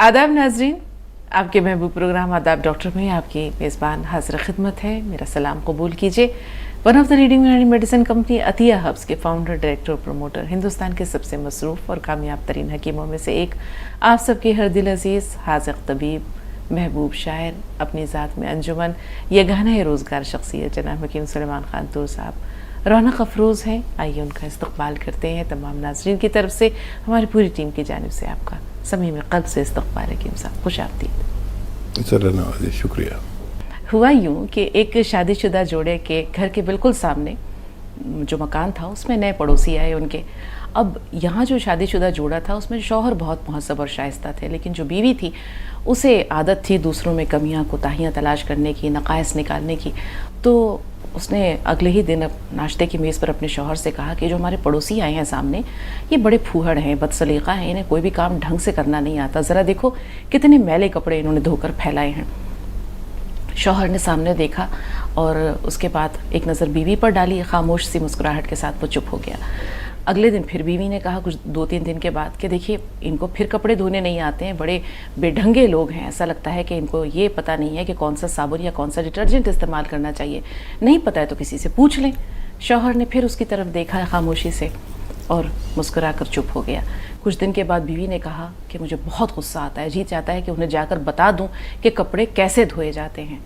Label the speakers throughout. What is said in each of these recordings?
Speaker 1: आदाब नाजरीन, आपके महबूब प्रोग्राम आदाब डॉक्टर में आपकी मेज़बान हाजिर खिदमत है। मेरा सलाम कबूल कीजिए। One of the leading medicine company Atiya herbs के फाउंडर, डायरेक्टर और प्रमोटर, हिंदुस्तान के सबसे मसरूफ़ और कामयाब तरीन हकीमों में से एक, आप सबके हर दिल अजीज़ हाज़िक़ तबीब, महबूब शायर, अपनी ज़ात में अंजुमन, यगाना रोज़गार शख्सियत जनाब हकीम सुलेमान खान तूर साहब रौनक अफरोज़ हैं। आइए उनका इस्तक़बाल करते हैं। तमाम नाज़रीन की तरफ से, हमारी पूरी टीम की जानिब से आपका समीम क़ल्ब से इस्तक़बाल हकीम साहब, खुश आमदीद।
Speaker 2: शुक्रिया।
Speaker 1: हुआ यूँ कि एक शादीशुदा जोड़े के घर के बिल्कुल सामने जो मकान था उसमें नए पड़ोसी आए उनके। अब यहाँ जो शादीशुदा जोड़ा था उसमें शौहर बहुत मुहज़्ज़ब और शाइस्ता थे, लेकिन जो बीवी थी उसे आदत थी दूसरों में कमियाँ कोताहियाँ तलाश करने की, नक़ाइस निकालने की। तो उसने अगले ही दिन नाश्ते की मेज़ पर अपने शौहर से कहा कि जो हमारे पड़ोसी आए हैं सामने, ये बड़े फूहड़ हैं, बदसलीक़ा हैं, इन्हें कोई भी काम ढंग से करना नहीं आता। ज़रा देखो कितने मैले कपड़े इन्होंने धोकर फैलाए हैं। शौहर ने सामने देखा और उसके बाद एक नज़र बीवी पर डाली, खामोश सी मुस्कुराहट के साथ वो चुप हो गया। अगले दिन फिर बीवी ने कहा, कुछ 2-3 दिन के बाद, कि देखिए इनको फिर कपड़े धोने नहीं आते हैं, बड़े बेढंगे लोग हैं, ऐसा लगता है कि इनको ये पता नहीं है कि कौन सा साबुन या कौन सा डिटर्जेंट इस्तेमाल करना चाहिए, नहीं पता है तो किसी से पूछ लें। शौहर ने फिर उसकी तरफ देखा खामोशी से और मुस्कुरा कर चुप हो गया। कुछ दिन के बाद बीवी ने कहा कि मुझे बहुत गुस्सा आता है, जी चाहता है कि उन्हें जाकर बता दूं कि कपड़े कैसे धोए जाते हैं।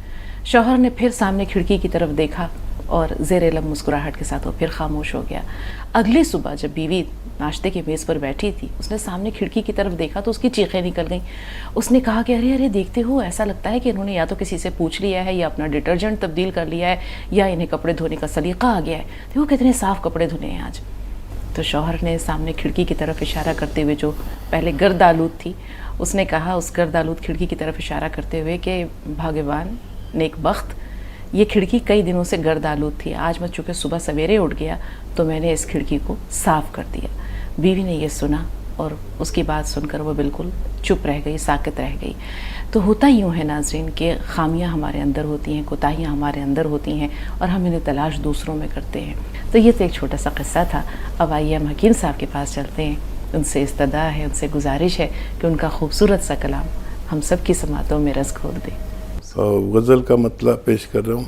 Speaker 1: शौहर ने फिर सामने खिड़की की तरफ देखा और ज़ेरे लब मुस्कुराहट के साथ वो फिर खामोश हो गया। अगली सुबह जब बीवी नाश्ते की मेज़ पर बैठी थी, उसने सामने खिड़की की तरफ देखा तो उसकी चीखें निकल गईं। उसने कहा कि अरे अरे देखते हो, ऐसा लगता है कि इन्होंने या तो किसी से पूछ लिया है या अपना डिटर्जेंट तब्दील कर लिया है या इन्हें कपड़े धोने का सलीका आ गया है। देखो कितने साफ़ कपड़े धुने हैं आज। तो शौहर ने सामने खिड़की की तरफ इशारा करते हुए, जो पहले गर्द आलूद थी, उसने कहा उस गर्द आलूद खिड़की की तरफ इशारा करते हुए कि भाग्यवान, नेक बख्त, ये खिड़की कई दिनों से गर्द आलूद थी, आज मैं चूँकि सुबह सवेरे उठ गया तो मैंने इस खिड़की को साफ़ कर दिया। बीवी ने ये सुना और उसकी बात सुनकर वो बिल्कुल चुप रह गई, साकित रह गई। तो होता यूँ है नाज़रीन कि खामियां हमारे अंदर होती हैं, कोताहियां हमारे अंदर होती हैं और हम इन्हें तलाश दूसरों में करते हैं। तो ये तो एक छोटा सा किस्सा था। अब आइए हम हकीम साहब के पास चलते हैं। उनसे इस्तदा है, उनसे गुजारिश है कि उनका खूबसूरत सा कलाम हम सब की समातों में रस घोल दे।
Speaker 2: गज़ल का मतलब पेश कर रहा हूँ।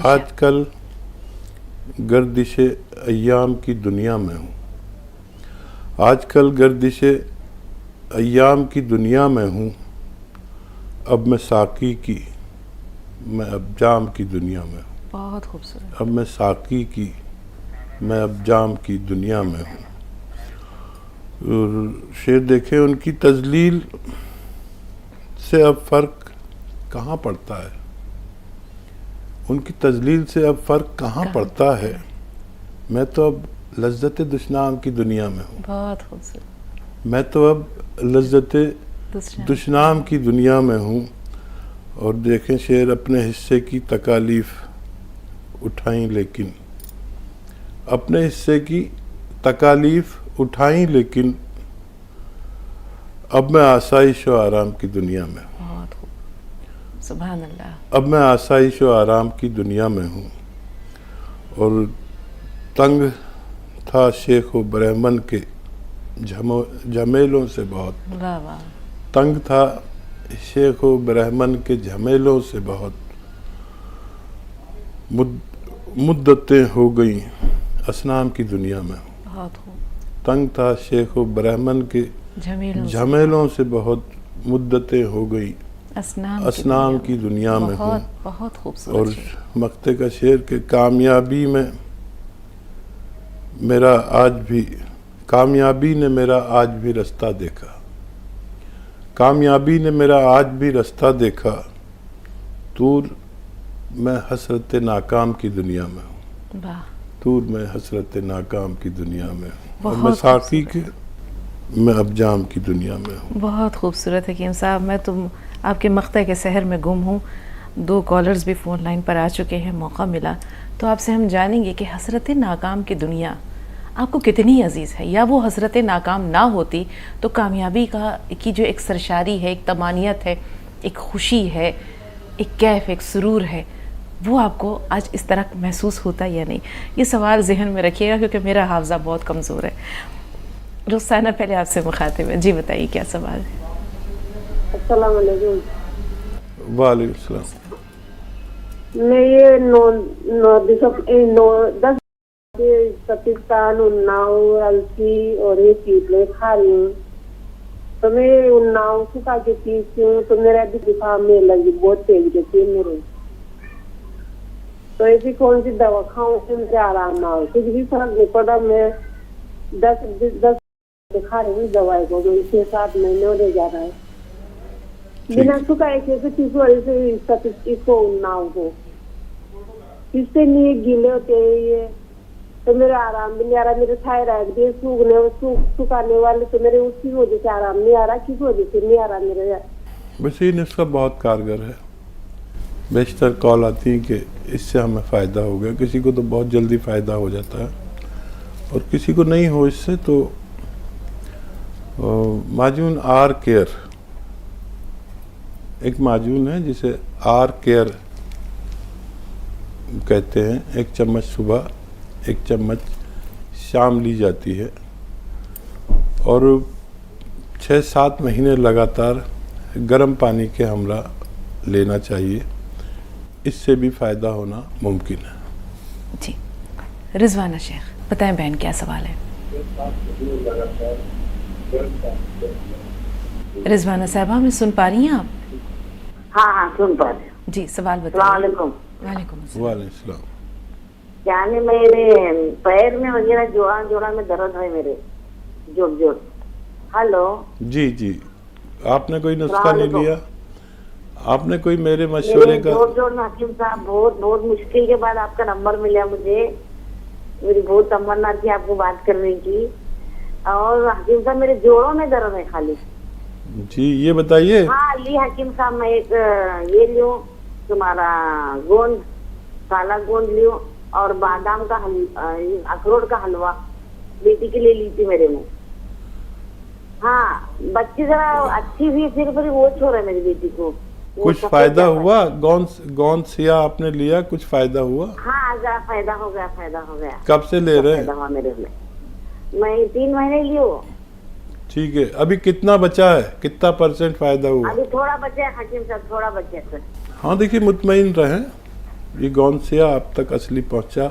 Speaker 2: आजकल गर्दिश अय्याम की दुनिया में हूँ, आजकल गर्दिश अय्याम की दुनिया में हूँ। अब मैं साकी की, मैं अब जाम की दुनिया में हूँ।
Speaker 1: बहुत खूबसूरत।
Speaker 2: अब मैं साकी की, मैं अब जाम की दुनिया में हूँ। और शेर देखें, उनकी तजलील से अब फ़र्क कहाँ पड़ता है, उनकी तजलील से अब फ़र्क कहाँ पड़ता है। मैं तो अब लज्जत दुश्नाम की दुनिया में हूँ।
Speaker 1: बहुत खूबसूरत।
Speaker 2: मैं तो अब लज्जत दुश्नाम की दुनिया में हूँ। और देखें शेर, अपने हिस्से की तकालीफ उठाई लेकिन, अपने हिस्से की तकालीफ उठाई लेकिन, अब मैं आसाइश और आराम की दुनिया में हूँ।
Speaker 1: सुभान अल्लाह।
Speaker 2: अब मैं आसाइश और आराम की दुनिया में हूँ। और तंग था शेख व ब्रह्मन के झमेलों से बहुत,
Speaker 1: वाह वाह।
Speaker 2: तंग था शेख व ब्रह्मन के झमेलों से बहुत, मुद्दतें हो गई असनाम की दुनिया में हूँ।
Speaker 1: बहुत खूब।
Speaker 2: तंग था शेख व ब्रह्मन के झमेलों से बहुत, मुद्दतें हो गई असनाम की दुनिया में हूँ।
Speaker 1: बहुत खूबसूरत।
Speaker 2: और मक्ते का शेर के कामयाबी में मेरा आज भी, कामयाबी ने मेरा आज भी रास्ता देखा, कामयाबी ने मेरा आज भी रास्ता देखा। दूर मैं हसरत नाकाम की दुनिया में हूँ। दूर मैं हसरत नाकाम की दुनिया में हूँ। और मैं साकी के, मैं अब जाम की दुनिया में हूँ।
Speaker 1: बहुत खूबसूरत हकीम साहब। मैं तुम आपके मक्ते के शहर में गुम हूँ। 2 कॉलर्स भी फ़ोन लाइन पर आ चुके हैं, मौका मिला तो आपसे हम जानेंगे कि हसरत नाकाम की दुनिया आपको कितनी अजीज़ है, या वो हसरत नाकाम ना होती तो कामयाबी की जो एक सरशारी है, एक तमानियत है, एक खुशी है, एक कैफ, एक सुरूर है, वो आपको आज इस तरह महसूस होता या नहीं। ये सवाल जहन में रखिएगा क्योंकि मेरा हाफ़ज़ा बहुत कमज़ोर है। रुखसाना पहले आपसे मुखातिब है, जी बताइए क्या सवाल है।
Speaker 3: अस्सलाम वालेकुम।
Speaker 2: वालेकुम सलाम।
Speaker 3: मैं ये 10 पाकिस्तान उन्नाव अलसी और ये चीपले खा रही हूँ। तो मैं उन्नाव सुखा के पीती हूँ तो मेरा भी जुकाम में लगी बहुत तेज रहती है मेरे। तो ऐसी कौन सी दवा खाऊं कि मुझे आराम ना हो? कुछ भी फर्क नहीं पड़ा। मैं 10 खा रही हूँ दवाई को, 6-7 महीने हो जा रहा है बिना सुखाए कैसे किसी वजह से इसको उन्नाव हो। इससे नहीं गीले होते हैं ये, तो मेरा आराम भी नहीं आ रहा। मेरे थायराइड भी सुखाने वाले, तो मेरे उसकी वजह से आराम नहीं आ रहा। किस वजह से नहीं आ रहा मेरे?
Speaker 2: वैसे ये नुस्खा बहुत कारगर है। बेशतर कॉल आती है कि इससे हमें फ़ायदा हो गया। किसी को तो बहुत जल्दी फ़ायदा हो जाता है और किसी को नहीं हो इससे। तो माजून आर केयर, एक माजून है जिसे आर केयर कहते हैं। 1 चम्मच सुबह, 1 चम्मच शाम ली जाती है और 6-7 महीने लगातार गर्म पानी के हमरा लेना चाहिए। इससे भी फ़ायदा होना मुमकिन है।
Speaker 1: जी, रिजवाना शेख बताएं बहन क्या सवाल है? रिजवाना साहबा हमें सुन पा रही हैं आप?
Speaker 3: हाँ सुन पा रही हूँ।
Speaker 1: जी, सवाल बताइए।
Speaker 3: वालेकुम।
Speaker 1: वालेकुम अस्सलाम।
Speaker 2: वालेकुम सलाम।
Speaker 3: यानी मेरे पैर में वगैरह जोड़ा में दर्द है मेरे, जोर। हेलो
Speaker 2: जी जी, आपने कोई नुस्खा नहीं
Speaker 3: वालेकुम।
Speaker 2: लिया? आपने कोई मेरे मशवरे का?
Speaker 3: जोर में हकीम साहब, बहुत मुश्किल के बाद आपका नंबर मिला मुझे। मेरी बहुत तमन्ना थी आपको बात करने की। और हकीम साहब मेरे जोड़ों में दर्द है खाली।
Speaker 2: जी, ये बताइए।
Speaker 3: हाँ ली हकीम साहब, मैं एक ये लियो तुम्हारा गोंद, काला गोंद लियो और बादाम का अखरोट का हलवा बेटी के लिए ली थी मेरे में। हाँ बच्ची जरा अच्छी हुई, फिर वो छोड़ है मेरी बेटी को।
Speaker 2: कुछ फायदा हुआ? गोंद सिया आपने लिया, कुछ फायदा हुआ?
Speaker 3: हाँ फायदा हो गया।
Speaker 2: कब से ले रहे
Speaker 3: फायदा
Speaker 2: हैं?
Speaker 3: हुआ मेरे में। मैं 3 महीने लियो।
Speaker 2: ठीक है, अभी कितना बचा है? कितना % फायदा हुआ?
Speaker 3: अभी थोड़ा बचे है हकीम साहब, थोड़ा बचे है।
Speaker 2: हाँ देखिए, मुतमईन रहें, ये गौन सिया आप तक असली पहुंचा।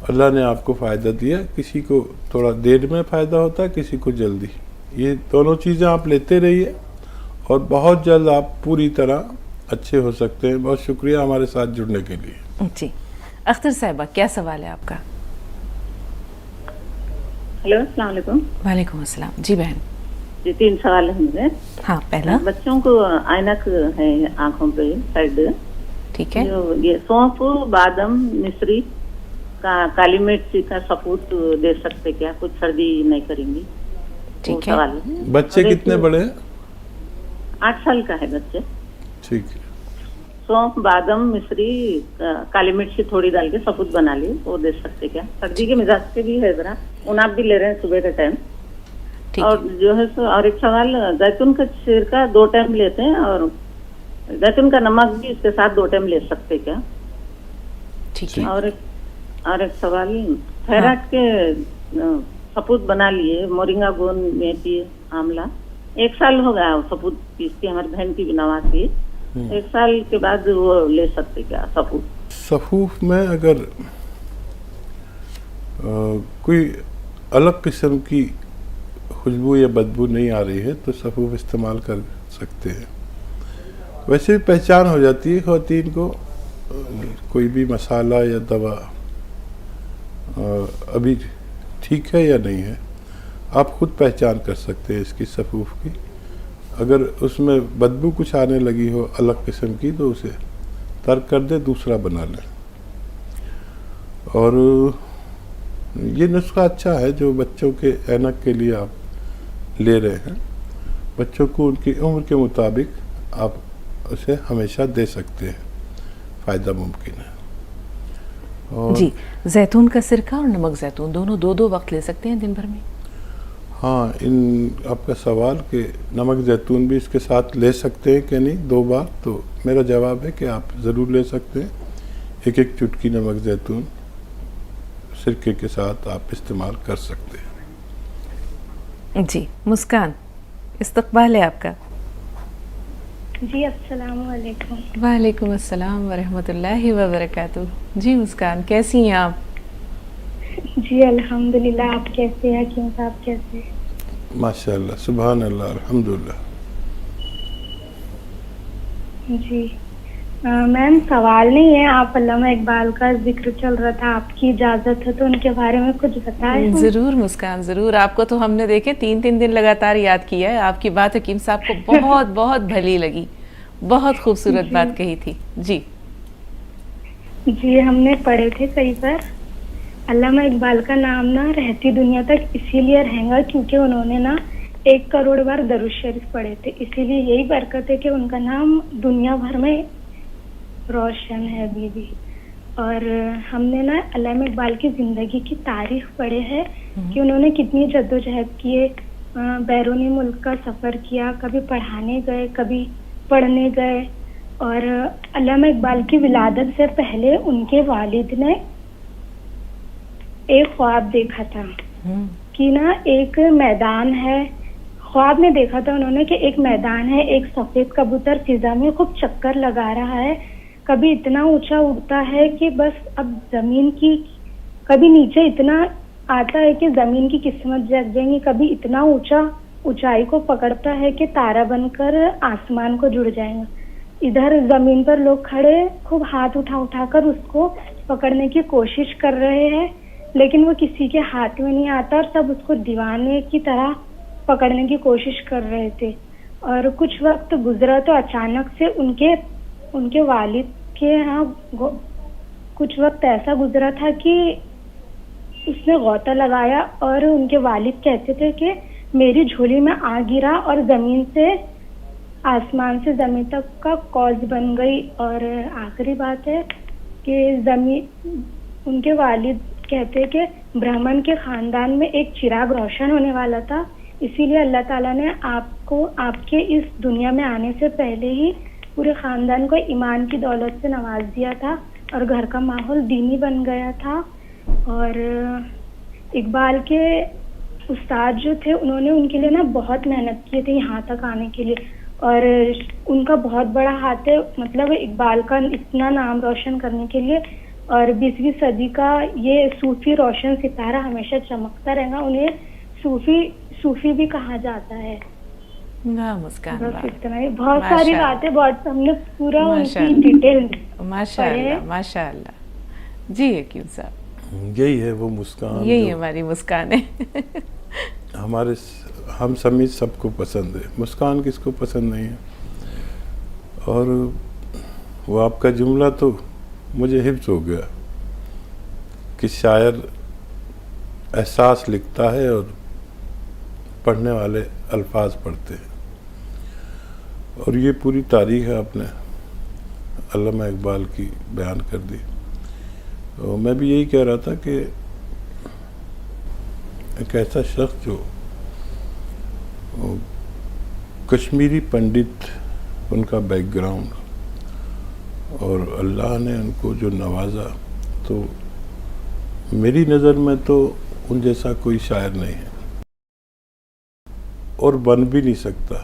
Speaker 2: अल्लाह ने आपको फ़ायदा दिया। किसी को थोड़ा देर में फ़ायदा होता है, किसी को जल्दी। ये दोनों चीज़ें आप लेते रहिए और बहुत जल्द आप पूरी तरह अच्छे हो सकते हैं। बहुत शुक्रिया हमारे साथ जुड़ने के लिए।
Speaker 1: जी, अख्तर साहिबा क्या सवाल है आपका?
Speaker 4: हेलो अस्सलाम वालेकुम।
Speaker 1: वालेकुम अस्सलाम। जी बहन।
Speaker 4: जी 3 सवाल है मुझे।
Speaker 1: हाँ, पहला
Speaker 4: बच्चों को ऐनक है आंखों पे साइड।
Speaker 1: ठीक है।
Speaker 4: जो ये सौंफ, बादाम, मिश्री का काली मिर्च का सपूत दे सकते क्या? कुछ सर्दी नहीं करेंगी?
Speaker 1: ठीक है।
Speaker 4: सवाल है।
Speaker 2: बच्चे
Speaker 4: और एक
Speaker 2: कितने बड़े हैं?
Speaker 4: 8 साल का है बच्चे।
Speaker 2: ठीक है।
Speaker 4: सौंफ, बादाम, मिश्री, काली मिर्च थोड़ी डाल के सपूत बना ली, वो दे सकते क्या? सर्दी के मिजाज से भी है जरा। उनाप भी ले रहे हैं सुबह के टाइम।
Speaker 1: ठीक
Speaker 4: और
Speaker 1: है।
Speaker 4: जो है सो और एक सवाल, जैतून का छिलका 2 टाइम लेते हैं और जैतून का नमक भी इसके साथ 2 टाइम ले सकते क्या?
Speaker 1: ठीक है।
Speaker 4: और एक सवाल, थायराइड के सपूत बना लिए, मोरिंगा, गोंद, मेथी, आंवला। 1 साल हो गया सपूत पीसती, हमारी बहन की भी नवासी। 1 साल के बाद वो ले सकते क्या सपूत?
Speaker 2: सफूफ में अगर कोई अलग किस्म की खुशबू या बदबू नहीं आ रही है तो सफूफ इस्तेमाल कर सकते हैं। वैसे भी पहचान हो जाती है ख़वातीन को, कोई भी मसाला या दवा अभी ठीक है या नहीं है। आप खुद पहचान कर सकते हैं इसकी सफूफ की। अगर उसमें बदबू कुछ आने लगी हो अलग किस्म की तो उसे तर्क कर दे, दूसरा बना लें। और ये नुस्खा अच्छा है जो बच्चों के ऐनक के लिए आप ले रहे हैं। बच्चों को उनकी उम्र के मुताबिक आप उसे हमेशा दे सकते हैं, फ़ायदा मुमकिन है। और
Speaker 1: जी, जैतून का सिरका और नमक जैतून दोनों 2-2 वक्त ले सकते हैं दिन भर में?
Speaker 2: हाँ, इन आपका सवाल कि नमक जैतून भी इसके साथ ले सकते हैं कि नहीं 2 बार, तो मेरा जवाब है कि आप ज़रूर ले सकते हैं। 1-1 चुटकी नमक जैतून सिरके के साथ आप इस्तेमाल कर सकते हैं।
Speaker 1: जी, मुस्कान इस्तकबाल है आपका।
Speaker 5: جی السلام علیکم.
Speaker 1: وعلیکم السلام ورحمۃ اللہ وبرکاتہ. جی مسکان کیسی ہیں آپ؟
Speaker 5: جی الحمدللہ. آپ کیسے ہیں حکیم صاحب؟ کیسے؟
Speaker 2: ماشاء اللہ سبحان اللہ الحمدللہ.
Speaker 5: جی میم سوال نہیں ہے. آپ علامہ اقبال کا ذکر چل رہا تھا, آپ کی اجازت ہے تو ان کے بارے میں کچھ بتائیں.
Speaker 1: ضرور مسکان ضرور. آپ کو تو ہم نے دیکھے 3 دن لگاتار یاد کیا ہے. آپ کی بات حکیم صاحب کو بہت بہت بھلی لگی, بہت خوبصورت بات کہی تھی. جی
Speaker 5: جی ہم نے پڑھے تھے کئی بار. علامہ اقبال کا نام نا رہتی دنیا تک اسی لیے رہیں گا کیونکہ انہوں نے نا 1 کروڑ بار درود شریف پڑھے تھے. اسی لیے یہی برکت ہے کہ ان کا نام دنیا بھر میں روشن ہے ابھی بھی. اور ہم نے نا علامہ اقبال کی زندگی کی تاریخ پڑھے ہے کہ انہوں نے کتنی جدوجہد کیے, بیرونی ملک کا سفر کیا, کبھی پڑھانے گئے, کبھی پڑھنے گئے. اور علامہ اقبال کی ولادت سے پہلے ان کے والد نے ایک خواب دیکھا تھا کہ نا ایک میدان ہے. خواب میں دیکھا تھا انہوں نے کہ ایک میدان ہے, ایک سفید کبوتر فضا میں خوب چکر لگا رہا ہے, کبھی اتنا اونچا اڑتا ہے کہ بس اب زمین کی, کبھی نیچے اتنا آتا ہے کہ زمین کی قسمت جگ جائیں گی, کبھی اتنا اونچائی کو پکڑتا ہے کہ تارا بن کر آسمان کو جڑ جائیں گا. ادھر زمین پر لوگ کھڑے خوب ہاتھ اٹھا کر اس کو پکڑنے کی کوشش کر رہے ہیں, لیکن وہ کسی کے ہاتھ میں نہیں آتا اور سب اس کو دیوانے کی طرح پکڑنے کی کوشش کر رہے تھے. اور کچھ وقت گزرا تو اچانک سے ان کے والد کے ہاں کچھ وقت ایسا گزرا تھا کہ اس نے غوطہ لگایا اور ان کے والد کہتے تھے کہ میری جھولی میں آ گرا اور آسمان سے زمین تک کا کوس بن گئی. اور آخری بات ہے کہ ان کے والد کہتے کہ برہمن کے خاندان میں ایک چراغ روشن ہونے والا تھا, اسی لیے اللہ تعالیٰ نے آپ کے اس دنیا میں آنے سے پہلے ہی پورے خاندان کو ایمان کی دولت سے نواز دیا تھا اور گھر کا ماحول دینی بن گیا تھا. اور اقبال کے استاد جو تھے انہوں نے ان کے لیے نا بہت محنت کی تھی یہاں تک آنے کے لیے, اور ان کا بہت بڑا ہاتھ ہے مطلب اقبال کا اتنا نام روشن کرنے کے لیے. اور 20ویں صدی کا یہ صوفی روشن ستارہ ہمیشہ چمکتا رہے گا. انہیں صوفی بھی کہا جاتا ہے.
Speaker 1: مسکان
Speaker 5: بس اتنا ہی, بہت ساری باتیں, بہت ہم نے پورا ان کی ڈیٹیل.
Speaker 1: ماشاء اللہ ماشاء اللہ. جی حکیم صاحب
Speaker 2: یہی ہے وہ مسکان,
Speaker 1: یہی ہماری مسکان ہے.
Speaker 2: ہم سمیت سب کو پسند ہے. مسکان کس کو پسند نہیں ہے؟ اور وہ آپ کا جملہ تو مجھے حفظ ہو گیا کہ شاعر احساس لکھتا ہے اور پڑھنے والے الفاظ پڑھتے ہیں. اور یہ پوری تاریخ آپ نے علامہ اقبال کی بیان کر دی. میں بھی یہی کہہ رہا تھا کہ ایک ایسا شخص جو کشمیری پنڈت ان کا بیک گراؤنڈ اور اللہ نے ان کو جو نوازا, تو میری نظر میں تو ان جیسا کوئی شاعر نہیں ہے اور بن بھی نہیں سکتا.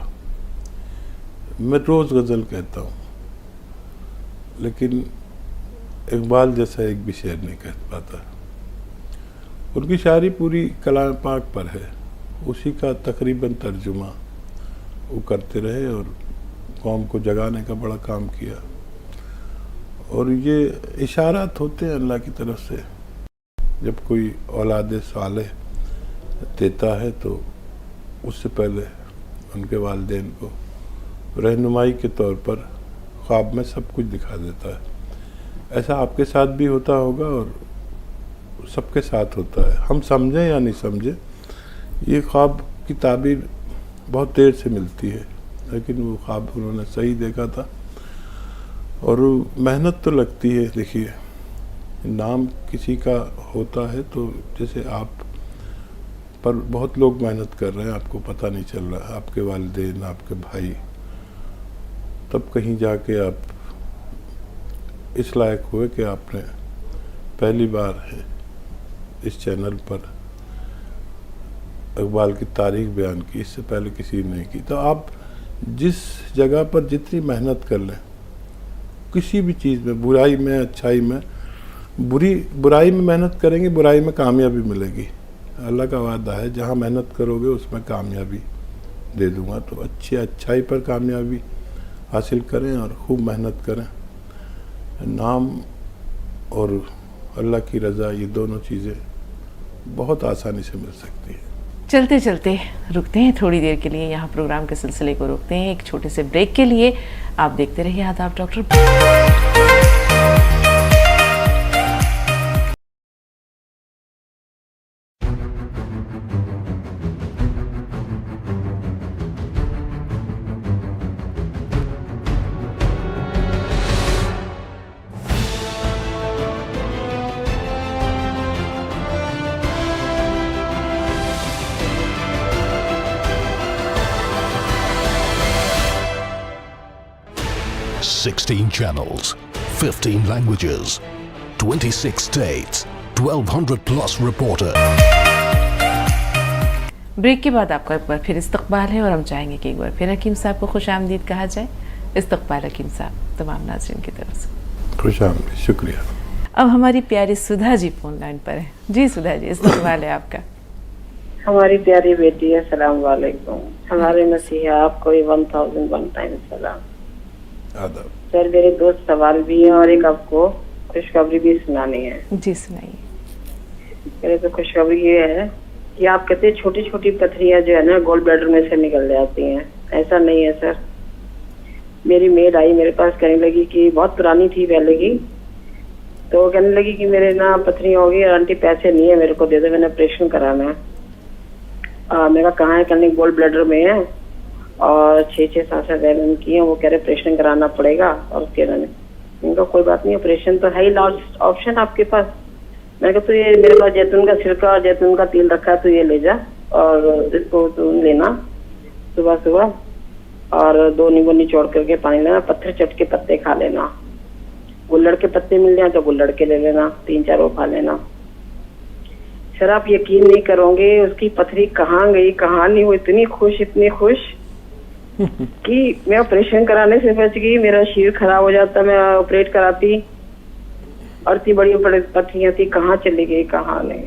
Speaker 2: میں روز غزل کہتا ہوں لیکن اقبال جیسا ایک بھی شعر نہیں کہہ پاتا. ان کی شاعری پوری کلام پاک پر ہے, اسی کا تقریباً ترجمہ وہ کرتے رہے اور قوم کو جگانے کا بڑا کام کیا. اور یہ اشارات ہوتے ہیں اللہ کی طرف سے, جب کوئی اولاد صالح دیتا ہے تو اس سے پہلے ان کے والدین کو رہنمائی کے طور پر خواب میں سب کچھ دکھا دیتا ہے. ایسا آپ کے ساتھ بھی ہوتا ہوگا اور سب کے ساتھ ہوتا ہے. ہم سمجھیں یا نہیں سمجھیں, یہ خواب کی تعبیر بہت دیر سے ملتی ہے, لیکن وہ خواب انہوں نے صحیح دیکھا تھا. اور محنت تو لگتی ہے. دیکھیے نام کسی کا ہوتا ہے تو جیسے آپ پر بہت لوگ محنت کر رہے ہیں, آپ کو پتہ نہیں چل رہا, آپ کے والدین, آپ کے بھائی, تب کہیں جا کے آپ اس لائق ہوئے کہ آپ نے پہلی بار اس چینل پر اقبال کی تاریخ بیان کی, اس سے پہلے کسی نے نہیں کی. تو آپ جس جگہ پر جتنی محنت کر لیں کسی بھی چیز میں، برائی میں اچھائی میں، برائی میں محنت کریں گے برائی میں کامیابی ملے گی. اللہ کا وعدہ ہے جہاں محنت کرو گے اس میں کامیابی دے دوں گا. تو اچھائی پر کامیابی حاصل کریں اور خوب محنت کریں. نام اور اللہ کی رضا یہ دونوں چیزیں بہت آسانی سے مل سکتی ہیں.
Speaker 1: چلتے چلتے رکتے ہیں تھوڑی دیر کے لیے، یہاں پروگرام کے سلسلے کو روکتے ہیں ایک چھوٹے سے بریک کے لیے. آپ دیکھتے رہیے آداب doctor.
Speaker 6: Sixteen channels, 15 languages, 26 states, 1200 plus reporters.
Speaker 1: Break کے بعد آپ کا ایک بار پھر استقبال ہے اور ہم چاہیں گے کہ ایک بار پھر حکیم صاحب کو خوش آمدید کہا جائے. استقبال حکیم صاحب تمام ناظرین کی طرف سے.
Speaker 2: خوش آمدید. شکریہ.
Speaker 1: اب ہماری پیاری سدھا جی فون لائن پر ہیں. جی سدھا جی استقبال ہے آپ کا.
Speaker 7: ہماری پیاری بیٹی ہے. السلام علیکم. ہمارے مسیحا آپ کو 1001 ٹائم سلام.
Speaker 2: آداب.
Speaker 7: سر میرے 2 سوال بھی ہیں اور ایک آپ کو خوشخبری بھی سنانی ہے.
Speaker 1: جی سنائیے.
Speaker 7: میرے تو خوشخبری یہ ہے کہ آپ کہتے ہیں چھوٹی چھوٹی پتھریاں جو ہے نا گول بلیڈر میں سے نکل جاتی ہیں. ایسا نہیں ہے سر. میری میڈ آئی میرے پاس کہنے لگی کہ بہت پرانی تھی پہلے کی، تو کہنے لگی کہ میرے نا پتھریاں ہوگی اور آنٹی پیسے نہیں ہے میرے کو دے دو، میں نے آپریشن کرانا ہے. میں کہا کہاں ہے؟ کہنے گول بلیڈر میں ہے اور 6-7 ویلن کی ہیں. وہ کہہ رہے آپریشن کرانا پڑے گا. اور اس کے ان کا کوئی بات نہیں، آپریشن تو ہے ہی لاسٹ آپشن آپ کے پاس. میں کہا تو یہ میرے پاس جیتون کا سرکہ اور جیتون کا تیل رکھا ہے تو یہ لے جا اور اس کو تو لینا صبح صبح، اور 2 نیمبو نچوڑ کر کے پانی لینا. پتھر چٹ کے پتے کھا لینا. گلڑ کے پتے مل جائیں تو گلڑ کے لے لینا، 3-4 وہ کھا لینا. سر آپ یقین نہیں کرو گے اس کی پتھری کہاں گئی کہاں نہیں. وہ اتنی خوش کہ میں آپریشن کرانے سے بچ گئی. میرا شیر خراب ہو جاتا میں آپریٹ کراتی. اور اتنی بڑی پتھریاں تھی کہاں چلی گئی کہاں نہیں.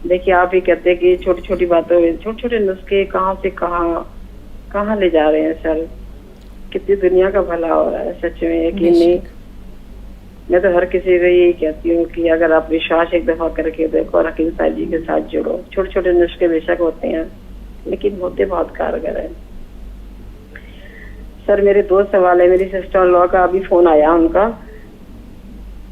Speaker 7: دیکھیے آپ ہی کہتے کہ چھوٹی چھوٹی باتوں میں چھوٹے چھوٹے نسخے کہاں سے کہاں لے جا رہے ہیں سر. کتنی دنیا کا بھلا ہو رہا ہے سچ میں. یقین نہیں. میں تو ہر کسی کو یہی کہتی ہوں کہ اگر آپ وشواس ایک دفعہ کر کے دیکھو اور حکیم صاحب جی کے ساتھ جڑو. چھوٹے چھوٹے نسخے بے شک ہوتے ہیں لیکن ہوتے بہت کارگر ہیں. سر میرے 2 سوال ہے. میری سسٹر ان لا کا ابھی فون آیا ان کا،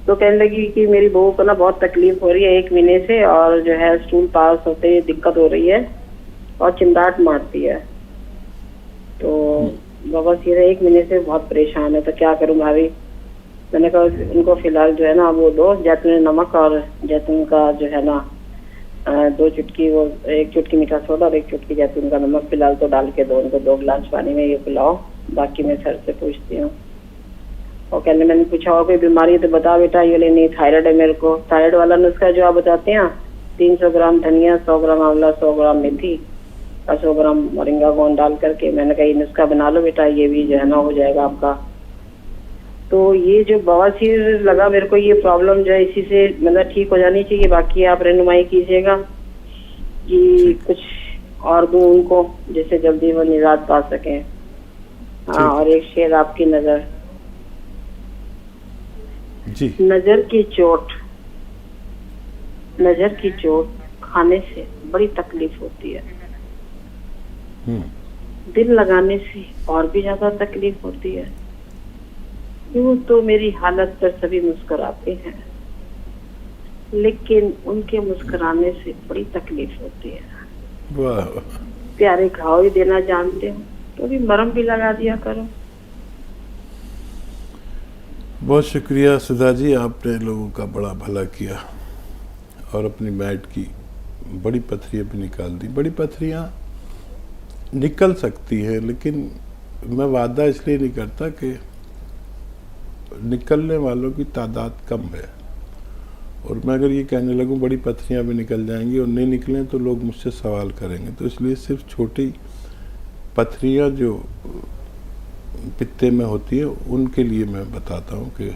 Speaker 7: تو کہنے لگی کہ میری بہو کو نا بہت تکلیف ہو رہی ہے 1 مہینے سے، اور جو ہے اسٹول پاس ہوتے دقت ہو رہی ہے اور چنداٹ مارتی ہے. تو بابا سیرا 1 مہینے سے بہت پریشان ہے. تو کیا کروں بھابھی؟ میں نے کہا ان کو فی الحال جو ہے نا وہ دو جیتون نمک اور جیتون کا جو ہے نا 2 چٹکی، وہ 1 چٹکی میٹھا سوڈا اور 1 چٹکی جیتون کا نمک فی الحال تو ڈال کے دو ان کو 2 گلاس پانی میں یہ پلاؤ. باقی میں سر سے پوچھتی ہوں. اور کہنے میں نے پوچھا ہو کوئی بیماری ہے تو بتا بیٹا. یہ لے نہیں تھائرائڈ ہے میرے کو. تھائرائڈ والا نسخہ جو آپ بتاتے ہیں 300 گرام دھنیا، 100 گرام آملہ، 100 گرام میتھی اور 100 گرام مورنگا گون ڈال کر کے میں نے کہا یہ نسخہ بنا لو بیٹا، یہ بھی جو ہے نا ہو جائے گا آپ کا. تو یہ جو بواسیر لگا میرے کو، یہ پرابلم جو ہے اسی سے مطلب ٹھیک ہو جانی چاہیے. باقی آپ رہنمائی کیجیے گا کہ کچھ اور دوں ان کو جس سے جلدی وہ نجات پا سکیں. ہاں اور ایک شعر آپ کی نظر
Speaker 2: جی.
Speaker 7: نظر کی چوٹ کھانے سے بڑی تکلیف ہوتی ہے. دل لگانے سے اور بھی زیادہ تکلیف ہوتی ہے. یوں تو میری حالت پر سبھی مسکراتے ہیں لیکن ان کے مسکرانے سے بڑی تکلیف ہوتی ہے.
Speaker 2: واہ.
Speaker 7: پیارے گھاؤ ہی دینا جانتے ہو تو بھی مرہم بھی لگا دیا کرو.
Speaker 2: بہت شکریہ سدھا جی، آپ نے لوگوں کا بڑا بھلا کیا اور اپنی میٹ کی بڑی پتھریاں بھی نکال دی. بڑی پتھریاں نکل سکتی ہیں لیکن میں وعدہ اس لیے نہیں کرتا کہ نکلنے والوں کی تعداد کم ہے. اور میں اگر یہ کہنے لگوں بڑی پتھریاں بھی نکل جائیں گی اور نہیں نکلیں تو لوگ مجھ سے سوال کریں گے. تو اس لیے صرف چھوٹی پتھریاں جو पित्ते में होती है उनके लिए मैं बताता हूँ कि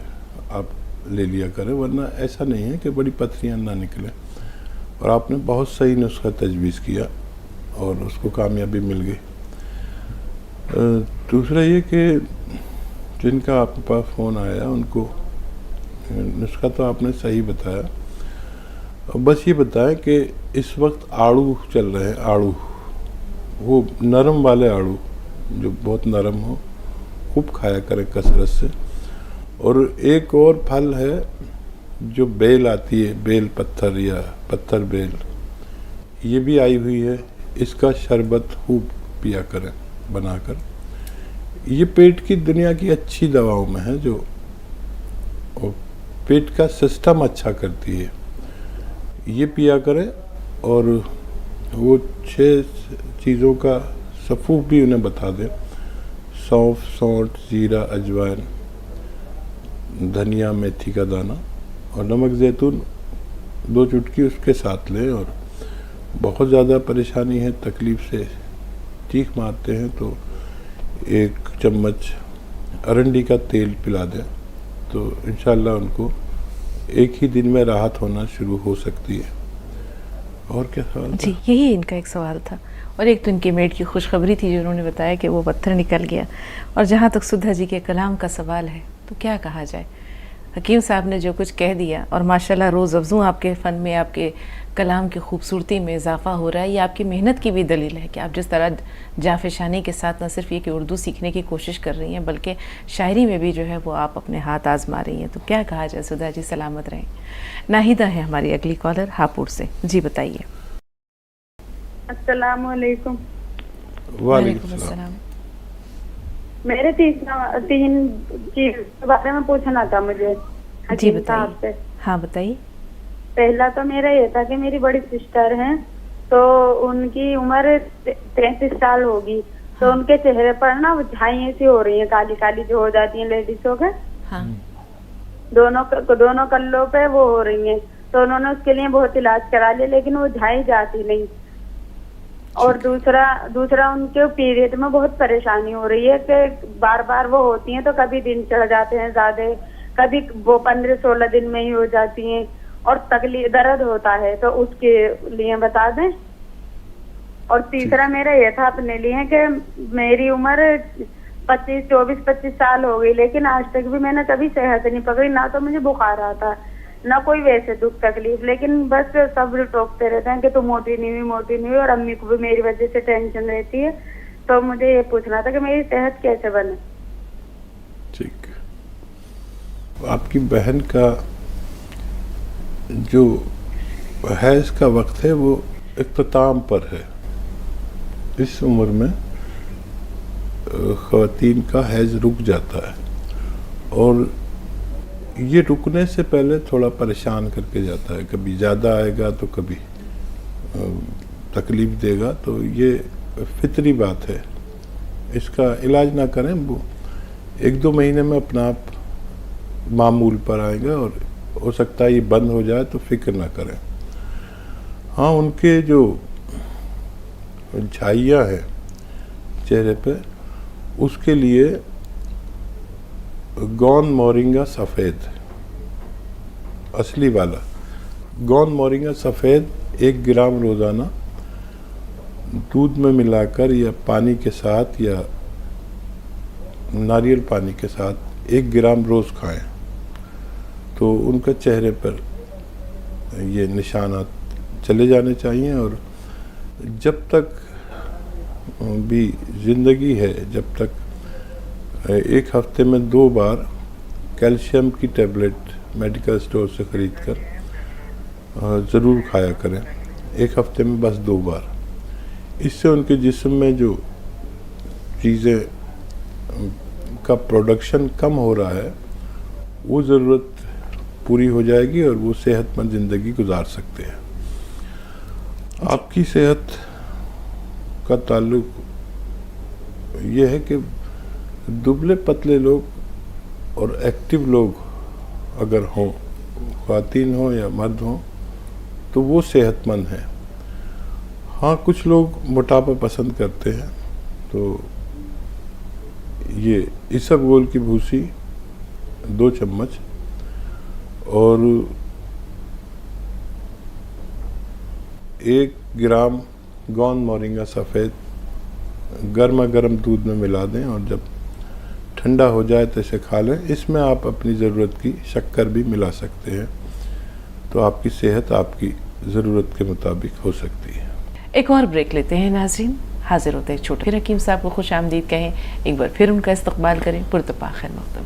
Speaker 2: आप ले लिया करें, वरना ऐसा नहीं है कि बड़ी पथरियाँ ना निकलें। और आपने बहुत सही नुस्खा तजवीज़ किया और उसको कामयाबी मिल गई। दूसरा ये कि जिनका आपके पास फ़ोन आया उनको नुस्खा तो आपने सही बताया, और बस ये बताएं कि इस वक्त आड़ू चल रहे हैं, आड़ू वो नरम वाले आड़ू जो बहुत नरम हो, खूब खाया करें कसरत से। और एक और फल है जो बेल आती है, बेल पत्थर या पत्थर बेल, ये भी आई हुई है, इसका शरबत खूब पिया करें बनाकर। ये पेट की दुनिया की अच्छी दवाओं में है, जो पेट का सिस्टम अच्छा करती है, ये पिया करें। और वो 6 चीज़ों का सफ़ूफ भी उन्हें बता दें, सौंफ, सौंठ, जीरा, अजवाइन, धनिया, मेथी का दाना और नमक ज़ैतून 2 चुटकी उसके साथ लें। और बहुत ज़्यादा परेशानी है, तकलीफ़ से चीख मारते हैं, तो 1 चम्मच अरंडी का तेल पिला दें, तो इंशाअल्लाह उनको एक ही दिन में राहत होना शुरू हो सकती है। और क्या सवाल
Speaker 1: जी, यही इनका एक सवाल था। और एक तो इनके मेड की खुशखबरी थी जो उन्होंने बताया कि वो पत्थर निकल गया। और जहाँ तक सुधा जी के कलाम का सवाल है तो क्या कहा जाए, हकीम साहब ने जो कुछ कह दिया, और माशाल्लाह रोज़ अफ़ज़ू आपके फ़न में, आपके कलाम की खूबसूरती में इजाफ़ा हो रहा है। ये आपकी मेहनत की भी दलील है कि आप जिस तरह जाफशानी के साथ न सिर्फ ये कि उर्दू सीखने की कोशिश कर रही हैं, बल्कि शायरी में भी जो है वो आप अपने हाथ आजमा रही हैं। तो क्या कहा जाए सुधा जी, सलामत रहें। नाहिदा है हमारी अगली कॉलर हापुड़ से, जी बताइए।
Speaker 3: अस्सलाम वालेकुम।
Speaker 2: वालेकुम अस्सलाम।
Speaker 3: मेरे 3 चीज के बारे में पूछना था मुझे
Speaker 1: जी
Speaker 3: हकीम साहब से।
Speaker 1: बताइए। हाँ बताइए।
Speaker 3: पहला तो मेरा ये था कि मेरी बड़ी सिस्टर हैं, तो उनकी उम्र 33 साल होगी, तो उनके चेहरे पर ना झाई ऐसी हो रही है, काली काली जो हो जाती हैं लेडीजों के,
Speaker 1: हाँ
Speaker 3: दोनों कल्लों पे वो हो रही हैं। तो उन्होंने उसके लिए बहुत इलाज करा लिया, लेकिन वो झाई जाती नहीं। और दूसरा उनके पीरियड में बहुत परेशानी हो रही है कि बार बार वो होती हैं, तो कभी दिन चढ़ जाते हैं ज्यादा, कभी वो 15-16 दिन में ही हो जाती हैं, और तकलीफ दर्द होता है, तो उसके लिए बता दें। और तीसरा मेरा ये था अपने लिए कि मेरी उम्र 24-25 साल हो गई, लेकिन आज तक भी मैंने कभी सेहत नहीं पकड़ी, ना तो मुझे बुखार आता, ना कोई वैसे दुख तकलीफ, लेकिन बस सब टोकते रहते हैं कि तुम मोटी नहीं हुई। और अम्मी को भी मेरी वजह से टेंशन रहती है। तो मुझे ये पूछना था कि मेरी सेहत कैसे बने।
Speaker 2: ठीक, आपकी बहन का जो हैज का वक्त है वो इख्तिताम पर है। इस उम्र में ख़वातीन का हैज रुक जाता है, और ये रुकने से पहले थोड़ा परेशान करके जाता है, कभी ज़्यादा आएगा तो कभी तकलीफ़ देगा। तो ये फितरी बात है, इसका इलाज ना करें, वो 1-2 महीने में अपना आप मामूल पर आएगा, और हो सकता है ये बंद हो जाए, तो फिक्र ना करें। हाँ, उनके जो झाइयाँ हैं चेहरे पे, उसके लिए गौन मोरिंगा सफ़ेद, असली वाला गौन मोरिंगा सफ़ेद 1 ग्राम रोज़ाना दूध में मिलाकर या पानी के साथ या नारियल पानी के साथ 1 ग्राम रोज़ खाएं, तो उनका चेहरे पर ये निशानात चले जाने चाहिए। और जब तक भी ज़िंदगी है, जब तक 1 हफ्ते में 2 बार कैल्शियम की टैबलेट मेडिकल स्टोर से ख़रीद कर ज़रूर खाया करें, 1 हफ्ते में बस 2 बार। इससे उनके जिस्म में जो चीज़ें का प्रोडक्शन कम हो रहा है, वो ज़रूरत पूरी हो जाएगी और वो सेहतमंद ज़िंदगी गुजार सकते हैं। आपकी सेहत का ताल्लुक ये है कि दुबले पतले लोग और एक्टिव लोग अगर हों, ख़वातीन हों या मर्द हों, तो वो सेहतमंद हैं। हाँ, कुछ लोग मोटापा पसंद करते हैं, तो یہ اسبگول کی بھوسی 2 چمچ اور 1 گرام گوند مورنگا سفید گرما گرم دودھ میں ملا دیں اور جب ٹھنڈا ہو جائے تو اسے کھا لیں. اس میں آپ اپنی ضرورت کی شکر بھی ملا سکتے ہیں تو آپ کی صحت آپ کی ضرورت کے مطابق ہو سکتی ہے.
Speaker 1: ایک اور بریک لیتے ہیں ناظرین. حاضر ہوتے ہیں چھوٹے. پھر حکیم صاحب کو خوش آمدید کہیں, ایک بار پھر ان کا استقبال کریں. پرتپا خیر مقدم.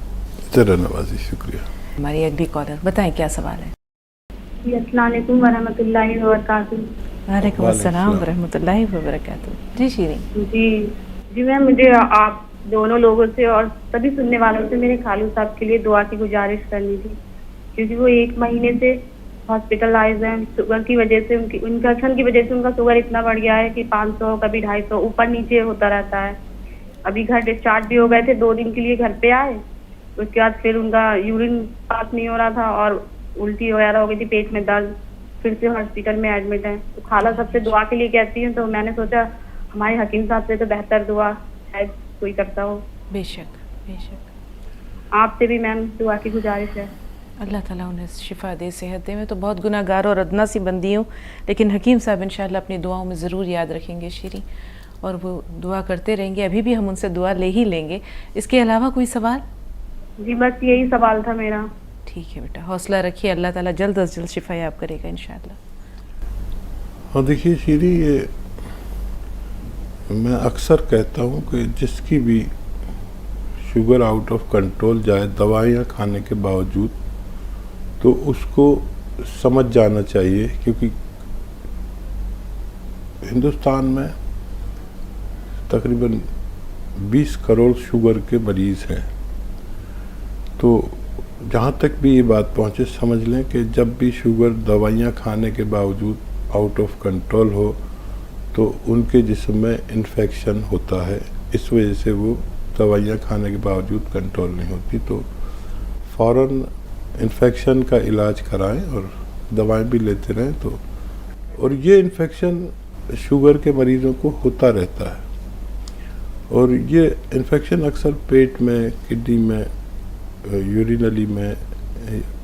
Speaker 2: ذرا نوازی, شکریہ.
Speaker 1: ہماری اگلی کالر, بتائیں کیا سوال ہے.
Speaker 5: السلام علیکم ورحمۃ اللہ وبرکاتہ.
Speaker 1: وعلیکم السلام ورحمۃ اللہ وبرکاتہ. جی شیرین.
Speaker 5: جی میم, مجھے آپ دونوں لوگوں سے اور سبھی سننے والوں سے میرے خالو صاحب کے لیے دعا کی گزارش کرنی تھی, کیونکہ وہ 1 مہینے سے ہاسپٹلائز ہیں. شوگر کی وجہ سے ان کے انفیکشن کی وجہ سے ان کا شوگر اتنا بڑھ گیا ہے کہ 500 کبھی 250 اوپر نیچے ہوتا رہتا ہے. ابھی گھر ڈسچارج بھی ہو گئے تھے, 2 دن کے لیے گھر پہ آئے. اس کے بعد پھر ان کا یورین پاس نہیں ہو رہا تھا اور الٹی وغیرہ ہو گئی تھی, پیٹ میں درد, پھر سے ہاسپٹل میں ایڈمٹ ہیں. تو خالہ سب سے دعا کے لیے کہتی ہیں, تو میں نے سوچا ہمارے حکیم صاحب سے تو بہتر دعا شاید کوئی کرتا ہو.
Speaker 1: بے شک بے شک.
Speaker 5: آپ سے بھی میم دعا کی گزارش ہے.
Speaker 1: اللہ تعالیٰ انہیں شفا دے, صحت دے. میں تو بہت گناہ گار اور ادنا سی بندی ہوں, لیکن حکیم صاحب انشاءاللہ اپنی دعاؤں میں ضرور یاد رکھیں گے شیریں, اور وہ دعا کرتے رہیں گے. ابھی بھی ہم ان سے دعا لے ہی لیں گے. اس کے علاوہ کوئی سوال؟
Speaker 5: جی بس یہی سوال تھا میرا.
Speaker 1: ٹھیک ہے بیٹا, حوصلہ رکھیے, اللہ تعالیٰ جلد از جلد شفا یاب کرے گا انشاءاللہ.
Speaker 2: ہاں دیکھیے شیری, یہ میں اکثر کہتا ہوں کہ جس کی بھی شوگر آؤٹ آف کنٹرول جائے دوائیاں کھانے کے باوجود, تو اس کو سمجھ جانا چاہیے, کیونکہ ہندوستان میں تقریباً 20 کروڑ شوگر کے مریض ہیں. تو جہاں تک بھی یہ بات پہنچے, سمجھ لیں کہ جب بھی شوگر دوائیاں کھانے کے باوجود آؤٹ آف کنٹرول ہو تو ان کے جسم میں انفیکشن ہوتا ہے. اس وجہ سے وہ دوائیاں کھانے کے باوجود کنٹرول نہیں ہوتی. تو فوراً انفیکشن کا علاج کرائیں اور دوائیں بھی لیتے رہیں. تو اور یہ انفیکشن شوگر کے مریضوں کو ہوتا رہتا ہے, اور یہ انفیکشن اکثر پیٹ میں, کڈنی میں, یورینلی میں,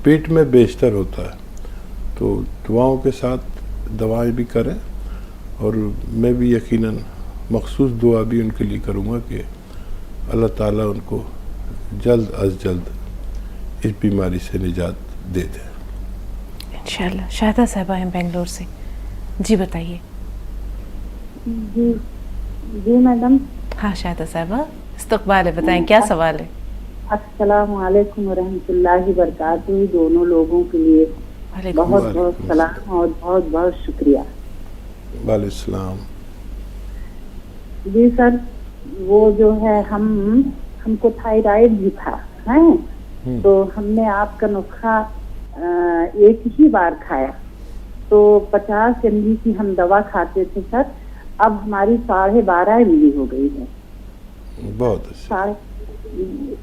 Speaker 2: پیٹ میں بیشتر ہوتا ہے. تو دعاؤں کے ساتھ دوائیں بھی کریں, اور میں بھی یقیناً مخصوص دعا بھی ان کے لیے کروں گا کہ اللہ تعالیٰ ان کو جلد از جلد اس بیماری سے نجات دے دیں
Speaker 1: انشاءاللہ. شاہدہ صاحبہ ہیں بنگلور سے. جی بتائیے.
Speaker 8: جی میڈم.
Speaker 1: ہاں شاہدہ صاحبہ, استقبال ہے, بتائیں کیا سوال ہے.
Speaker 8: السلام علیکم ورحمۃ اللہ وبرکاتہ. دونوں لوگوں کے لیے بہت بہت سلام اور بہت بہت شکریہ.
Speaker 2: وعلیکم السلام.
Speaker 8: جی سر, وہ جو ہے ہم کو تھائرائڈ بھی تھا, تو ہم نے آپ کا نسخہ 1 ہی بار کھایا, تو 50 mg کی ہم دوا کھاتے تھے سر. اب ہماری 12.5 mg ہو گئی ہے.
Speaker 2: بہت اچھا.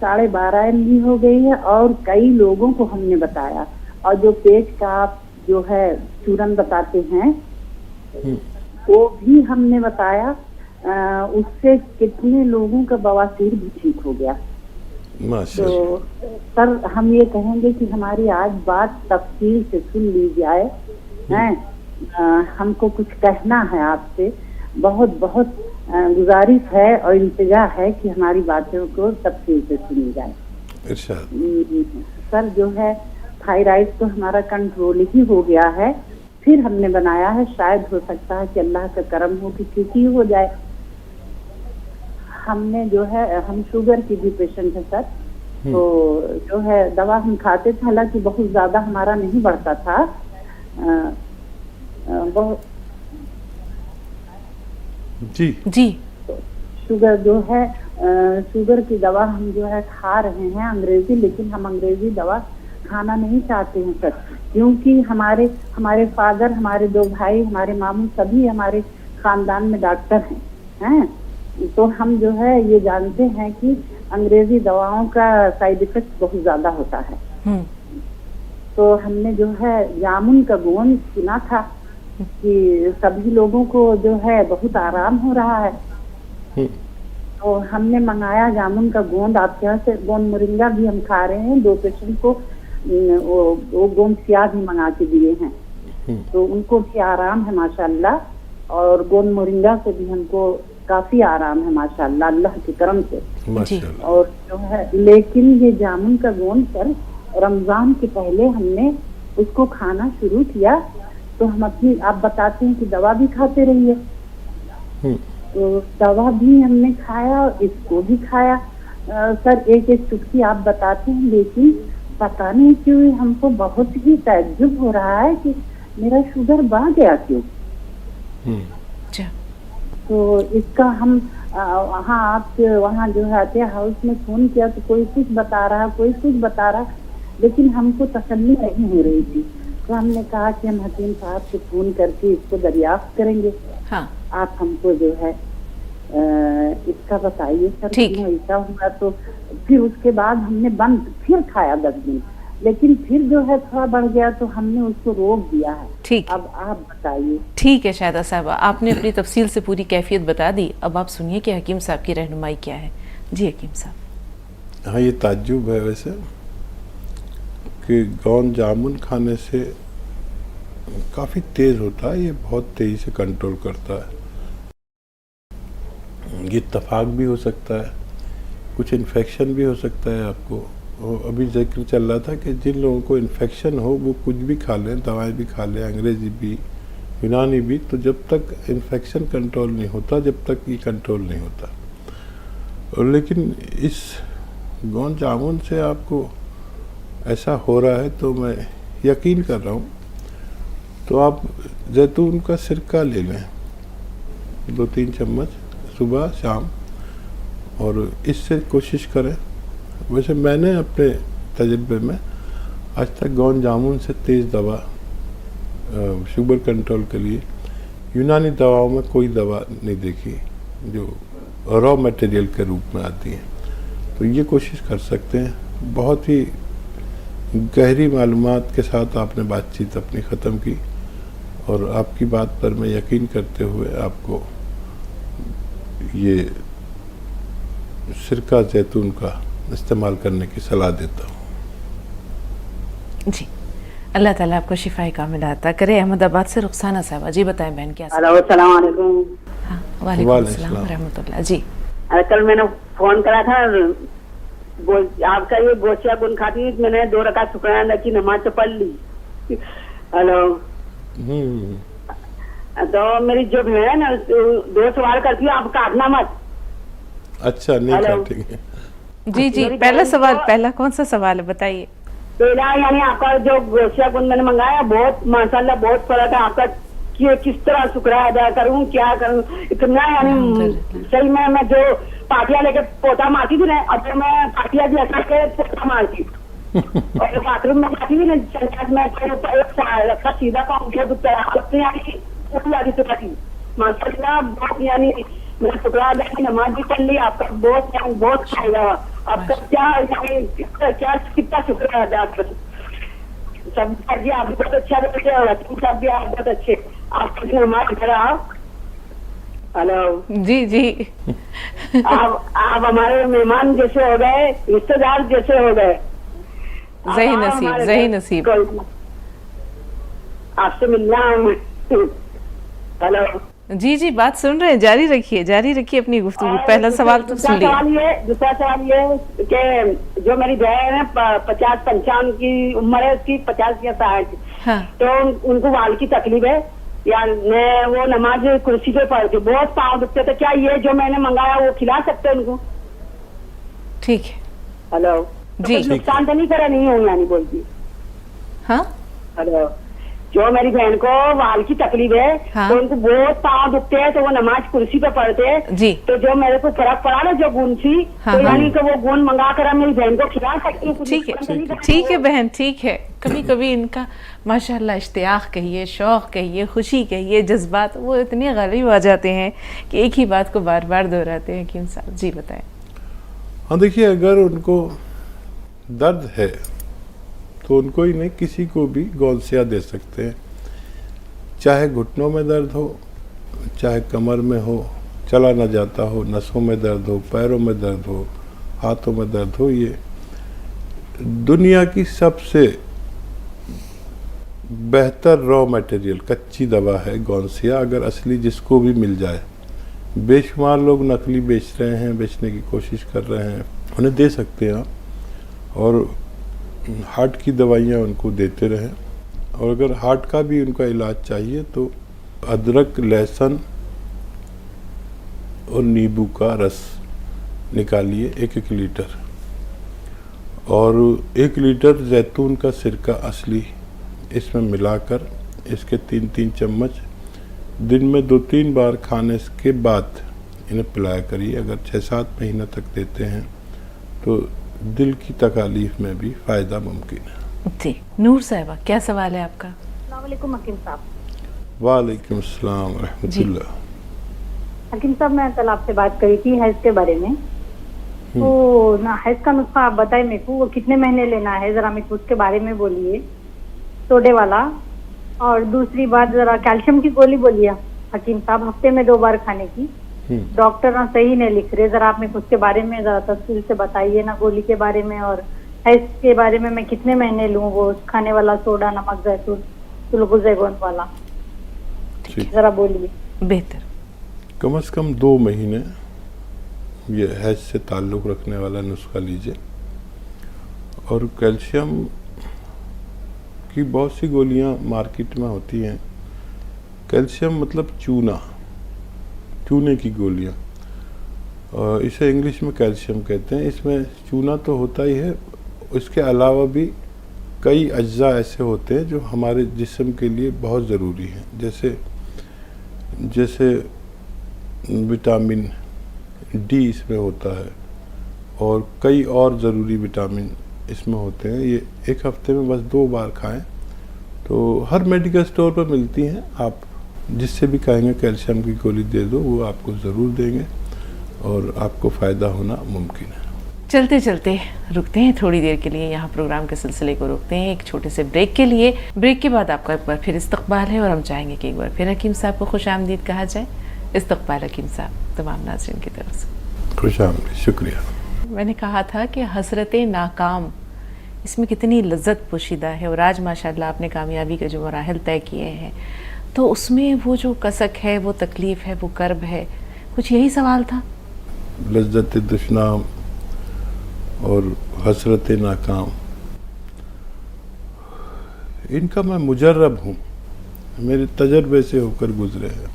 Speaker 8: 12.5 mg ہو گئی ہے, اور کئی لوگوں کو ہم نے بتایا. اور جو پیٹ کا آپ جو ہے چورن بتاتے ہیں وہ بھی ہم نے بتایا, اس سے کتنے لوگوں کا بواسیر بھی ٹھیک ہو گیا. تو سر ہم یہ کہیں گے کہ ہماری آج بات تفصیل سے سن لی جائے. ہم کو کچھ کہنا ہے آپ سے, بہت بہت گزارش ہے اور التجا ہے کہ ہماری باتوں کو تفصیل سے سنی جائے. سر جو ہے تھائرائڈ تو ہمارا کنٹرول ہی ہو گیا ہے, پھر ہم نے بنایا ہے, شاید ہو سکتا ہے کہ اللہ کا کرم ہو کہ ٹھیک ہی ہو جائے. ہم نے جو ہے, ہم شوگر کی بھی پیشنٹ ہے سر, تو جو ہے دوا ہم کھاتے تھے, حالانکہ بہت زیادہ ہمارا نہیں بڑھتا تھا.
Speaker 2: جی
Speaker 1: جی.
Speaker 8: شوگر جو ہے, شوگر کی دوا ہم جو ہے کھا رہے ہیں انگریزی, لیکن ہم انگریزی دوا کھانا نہیں چاہتے ہیں سر, کیونکہ ہمارے فادر, ہمارے 2 بھائی, ہمارے ماموں سبھی ہمارے خاندان میں ڈاکٹر ہیں. تو ہم جو ہے یہ جانتے ہیں کہ انگریزی دواؤں کا سائیڈ افیکٹ بہت زیادہ ہوتا ہے. تو ہم نے جو ہے جامن کا گون سنا تھا کہ سبھی لوگوں کو جو ہے بہت آرام ہو رہا ہے. तो हमने मंगाया जामुन का गोंद आपके यहाँ से। गोंद मोरिंगा भी हम खा रहे हैं, 2 पेशेंट को वो गोंद सिया भी मंगा के दिए हैं, तो उनको भी आराम है माशाल्लाह। और गोंद मोरिंगा से भी हमको काफी आराम है माशाल्लाह, अल्लाह की करम से।
Speaker 2: माशाल्लाह।
Speaker 8: और जो है, लेकिन ये जामुन का गोंद पर रमजान के पहले हमने उसको खाना शुरू किया, तो हम अपनी, आप बताते हैं कि दवा भी खाते रहिए, तो दवा भी हमने खाया, इसको भी खाया। सर एक एक चुटकी आप बताते हैं, लेकिन पता नहीं क्यों हमको बहुत ही ताज्जुब हो रहा है कि मेरा शुगर बढ़ गया क्यों। तो इसका हम वहाँ आप वहाँ जो है अतिया हाउस में फोन किया, तो कोई कुछ बता रहा, कोई कुछ बता रहा, लेकिन हमको तसल्ली नहीं हो रही थी। तो हमने कहा कि हम हकीम साहब से फोन करके इसको दरियाफ्त करेंगे।
Speaker 1: हाँ।
Speaker 8: आप हमको जो है इसका बताइए सर,
Speaker 1: ठीक।
Speaker 8: ऐसा हुआ। तो फिर उसके बाद हमने बंद फिर खाया 10 दिन, लेकिन फिर जो है थोड़ा बढ़ गया, तो हमने उसको रोक दिया है।
Speaker 1: ठीक।
Speaker 8: अब आप बताइए।
Speaker 1: ठीक है शाहिदा साहबा, आपने अपनी तफसील से पूरी कैफियत बता दी। अब आप सुनिए कि हकीम साहब की रहनुमाई क्या है। जी हकीम साहब।
Speaker 2: हाँ, ये ताज्जुब है वैसे कि गोंद जामुन खाने से काफ़ी तेज़ होता है, ये बहुत तेज़ी से कंट्रोल करता है। ये इत्तफाक भी हो सकता है, कुछ इन्फेक्शन भी हो सकता है आपको। और अभी जिक्र चल रहा था कि जिन लोगों को इन्फेक्शन हो वो कुछ भी खा लें, दवाएं भी खा लें, अंग्रेज़ी भी, यूनानी भी, तो जब तक इन्फेक्शन कंट्रोल नहीं होता, जब तक ये कंट्रोल नहीं होता। और लेकिन इस गोंद जामुन से आपको ऐसा हो रहा है, तो मैं यकीन कर रहा हूँ, तो आप जैतून का सिरका ले लें 2-3 चम्मच सुबह शाम, और इससे कोशिश करें। वैसे मैंने अपने तजुर्बे में आज तक गोंद जामुन से तेज़ दवा शुगर कंट्रोल के लिए यूनानी दवाओं में कोई दवा नहीं देखी जो रॉ मटेरियल के रूप में आती है। तो ये कोशिश कर सकते हैं। बहुत ही गहरी मालूमात के साथ आपने बातचीत अपनी ख़त्म की, और आपकी बात पर मैं यकीन करते हुए आपको ये सिरका जैतून का इस्तेमाल करने की सलाह देता हूँ।
Speaker 1: जी, अल्लाह ताला आपको शिफाए कामिला अता करे। अहमदाबाद से रुखसाना साहबा, जी बताएं बहन क्या।
Speaker 9: हेलो, अस्सलाम वालेकुम।
Speaker 1: हाँ, वालेकुम अस्सलाम व रहमतुल्लाह। जी,
Speaker 9: कल मैंने फोन करा था, आपका ये गोशिया गुन खाती हुई, मैंने 2 रकात शुक्राना की नमाज तो पढ़ ली। हेलो, तो मेरी जो है ना 2 सवाल करती हूँ, आप काटना मत।
Speaker 2: अच्छा, नहीं काटेंगे।
Speaker 1: जी जी, पहला सवाल, पहला कौन सा सवाल है बताइए।
Speaker 9: पहला यानी आपका जो गोशिया गुन मैंने मंगाया, बहुत माशाल्लाह बहुत फर्क है आपका, कि किस तरह शुक्रिया अदा करूँ, क्या करूँ, इतना यानी सही में। मैं जो पाटिया लेके पोता मारती थी ना, अब मैं पाटिया भी ऐसा के पोता मारती और बाथरूम में जाती थी ना, मैं एक सीधा पाऊँ माशाल्लाह बहुत, यानी मैं शुक्रिया अदा की नमाज भी पढ़ ली, आपका बहुत बहुत फायदा। आपका क्या कितना शुक्रिया अदा कर सब जी, आप बहुत अच्छा बोलते हैं, सब भी आप बहुत अच्छे, आप नमाज पढ़ा। हेलो
Speaker 1: जी जी,
Speaker 9: आप हमारे मेहमान जैसे हो गए, रिश्तेदार जैसे हो गए।
Speaker 1: सही नसीब, सही नसीब
Speaker 9: आपसे मिलना। हेलो
Speaker 1: जी जी, बात सुन रहे हैं, जारी रखिए अपनी गुफ्तगू। पहला सवाल तो सुन लिया।
Speaker 9: दूसरा सवाल ये कि जो मेरी बहन है 50-55 की उम्र है उसकी, 50 या 60,
Speaker 1: हाँ।
Speaker 9: तो उनको वाल की तकलीफ है, या मैं वो नमाज कुर्सी पे पढ़ती, बहुत पाँव दुखते, तो क्या ये जो मैंने मंगाया वो खिला सकते हैं उनको?
Speaker 1: ठीक है।
Speaker 9: हेलो
Speaker 1: जी,
Speaker 9: तो नुकसान तो नहीं करा, नहीं हो यानी बोलती।
Speaker 1: हाँ,
Speaker 9: हेलो, जो मेरी बहन को वाल की तकलीफ है,
Speaker 1: हाँ।
Speaker 9: तो उनको बहुत पाँव दुखते हैं, तो वो नमाज कुर्सी पे पढ़ते हैं
Speaker 1: जी।
Speaker 9: तो जो मेरे को फर्क पड़ा ना जो गुण थी,
Speaker 1: हाँ,
Speaker 9: तो
Speaker 1: हाँ।
Speaker 9: यानी कि वो गुण मंगा कर मेरी बहन को खिला सकती हूँ।
Speaker 1: ठीक है बहन, ठीक है। कभी कभी इनका माशाल्लाह इश्तियाक कहिए, शौक कहिए, खुशी कहिए, जज्बात वो इतने गालिब आ जाते हैं कि एक ही बात को बार बार दोहराते हैं। कि इंसान जी बताएं।
Speaker 2: हाँ देखिए, अगर उनको दर्द है तो उनको ही नहीं, किसी को भी गौलसिया दे सकते हैं। चाहे घुटनों में दर्द हो, चाहे कमर में हो, चला न जाता हो, नसों में दर्द हो, पैरों में दर्द हो, हाथों में दर्द हो, ये दुनिया की सबसे बेहतर रॉ मटेरियल कच्ची दवा है गौनसिया, अगर असली जिसको भी मिल जाए। बेशुमार लोग नकली बेच रहे हैं, बेचने की कोशिश कर रहे हैं, उन्हें दे सकते हैं आप, और हार्ट की दवाइयाँ उनको देते रहें। और अगर हार्ट का भी उनका इलाज चाहिए तो अदरक, लहसुन और नींबू का रस निकालिए 1-1 लीटर, और 1 लीटर जैतून का सिरका असली इसमें मिलाकर इसके 3-3 चम्मच दिन में 2-3 बार खाने के बाद इन्हें पिलाया करिए। अगर 6-7 महीने तक देते हैं तो दिल की तकलीफ में भी फ़ायदा मुमकिन है।
Speaker 1: जी, नूर साहिबा, क्या सवाल है आपका?
Speaker 5: अस्सलाम वालेकुम हकीम साहब।
Speaker 2: वालेकुम अस्सलाम व रहमतुल्लाह।
Speaker 5: हकीम साहब, मैं कल आपसे बात करी थी हैज के बारे में, तो ना हैज का नुस्खा आप बताए मेरे को, वो कितने महीने लेना है, जरा मेरे को उसके बारे में बोलिए, सोडे वाला। और दूसरी बात, जरा कैल्शियम की गोली बोलिए हकीम साहब, हफ्ते में 2 बार खाने की। डॉक्टर ना सही नहीं लिख रहे, जरा आप मेरे को उसके बारे में जरा तफसील से बताइए ना, गोली के बारे में और हैज के बारे में। मैं कितने महीने लूँ वो खाने वाला सोडा, नमक, जैतून, ग्लूकोजैगोन वाला, जरा बोलिए।
Speaker 1: बेहतर,
Speaker 2: कम से कम 2 महीने ये हैज से ताल्लुक़ रखने वाला नुस्खा लीजिए। और कैल्शियम की बहुत सी गोलियां मार्केट में होती हैं। कैल्शियम मतलब चूना, चूने की गोलियां, इसे इंग्लिश में कैल्शियम कहते हैं। इसमें चूना तो होता ही है, इसके अलावा भी कई अज्जा ऐसे होते हैं जो हमारे जिस्म के लिए बहुत ज़रूरी हैं, जैसे विटामिन डी इसमें होता है, और कई और ज़रूरी विटामिन इसमें होते हैं। ये 1 हफ्ते में बस 2 बार खाएं, तो हर मेडिकल स्टोर पर मिलती हैं। आप जिससे भी कहेंगे कैल्शियम की गोली दे दो, वो आपको ज़रूर देंगे और आपको फ़ायदा होना मुमकिन है।
Speaker 1: चलते चलते रुकते हैं थोड़ी देर के लिए, यहाँ प्रोग्राम के सिलसिले को रोकते हैं एक छोटे से ब्रेक के लिए। ब्रेक के बाद आपका एक बार फिर इस्तकबाल है, और हम चाहेंगे कि एक बार फिर हकीम साहब को खुश आमदीद कहा जाए। इस्तकबाल हकीम साहब, तमाम नाज़रीन की तरफ से
Speaker 2: खुश आमदीद, शुक्रिया।
Speaker 1: मैंने कहा था कि हसरत नाकाम, इसमें कितनी लज्जत पोशीदा है, और आज माशाल्लाह आपने कामयाबी के जो मराहल तय किए हैं, तो उसमें वो जो कसक है, वो तकलीफ़ है, वो कर्ब है, कुछ यही सवाल था।
Speaker 2: लज्जत दुश्नाम और हसरत नाकाम, इनका मैं मुजर्रब हूँ, मेरे तजर्बे से होकर गुजरे हैं।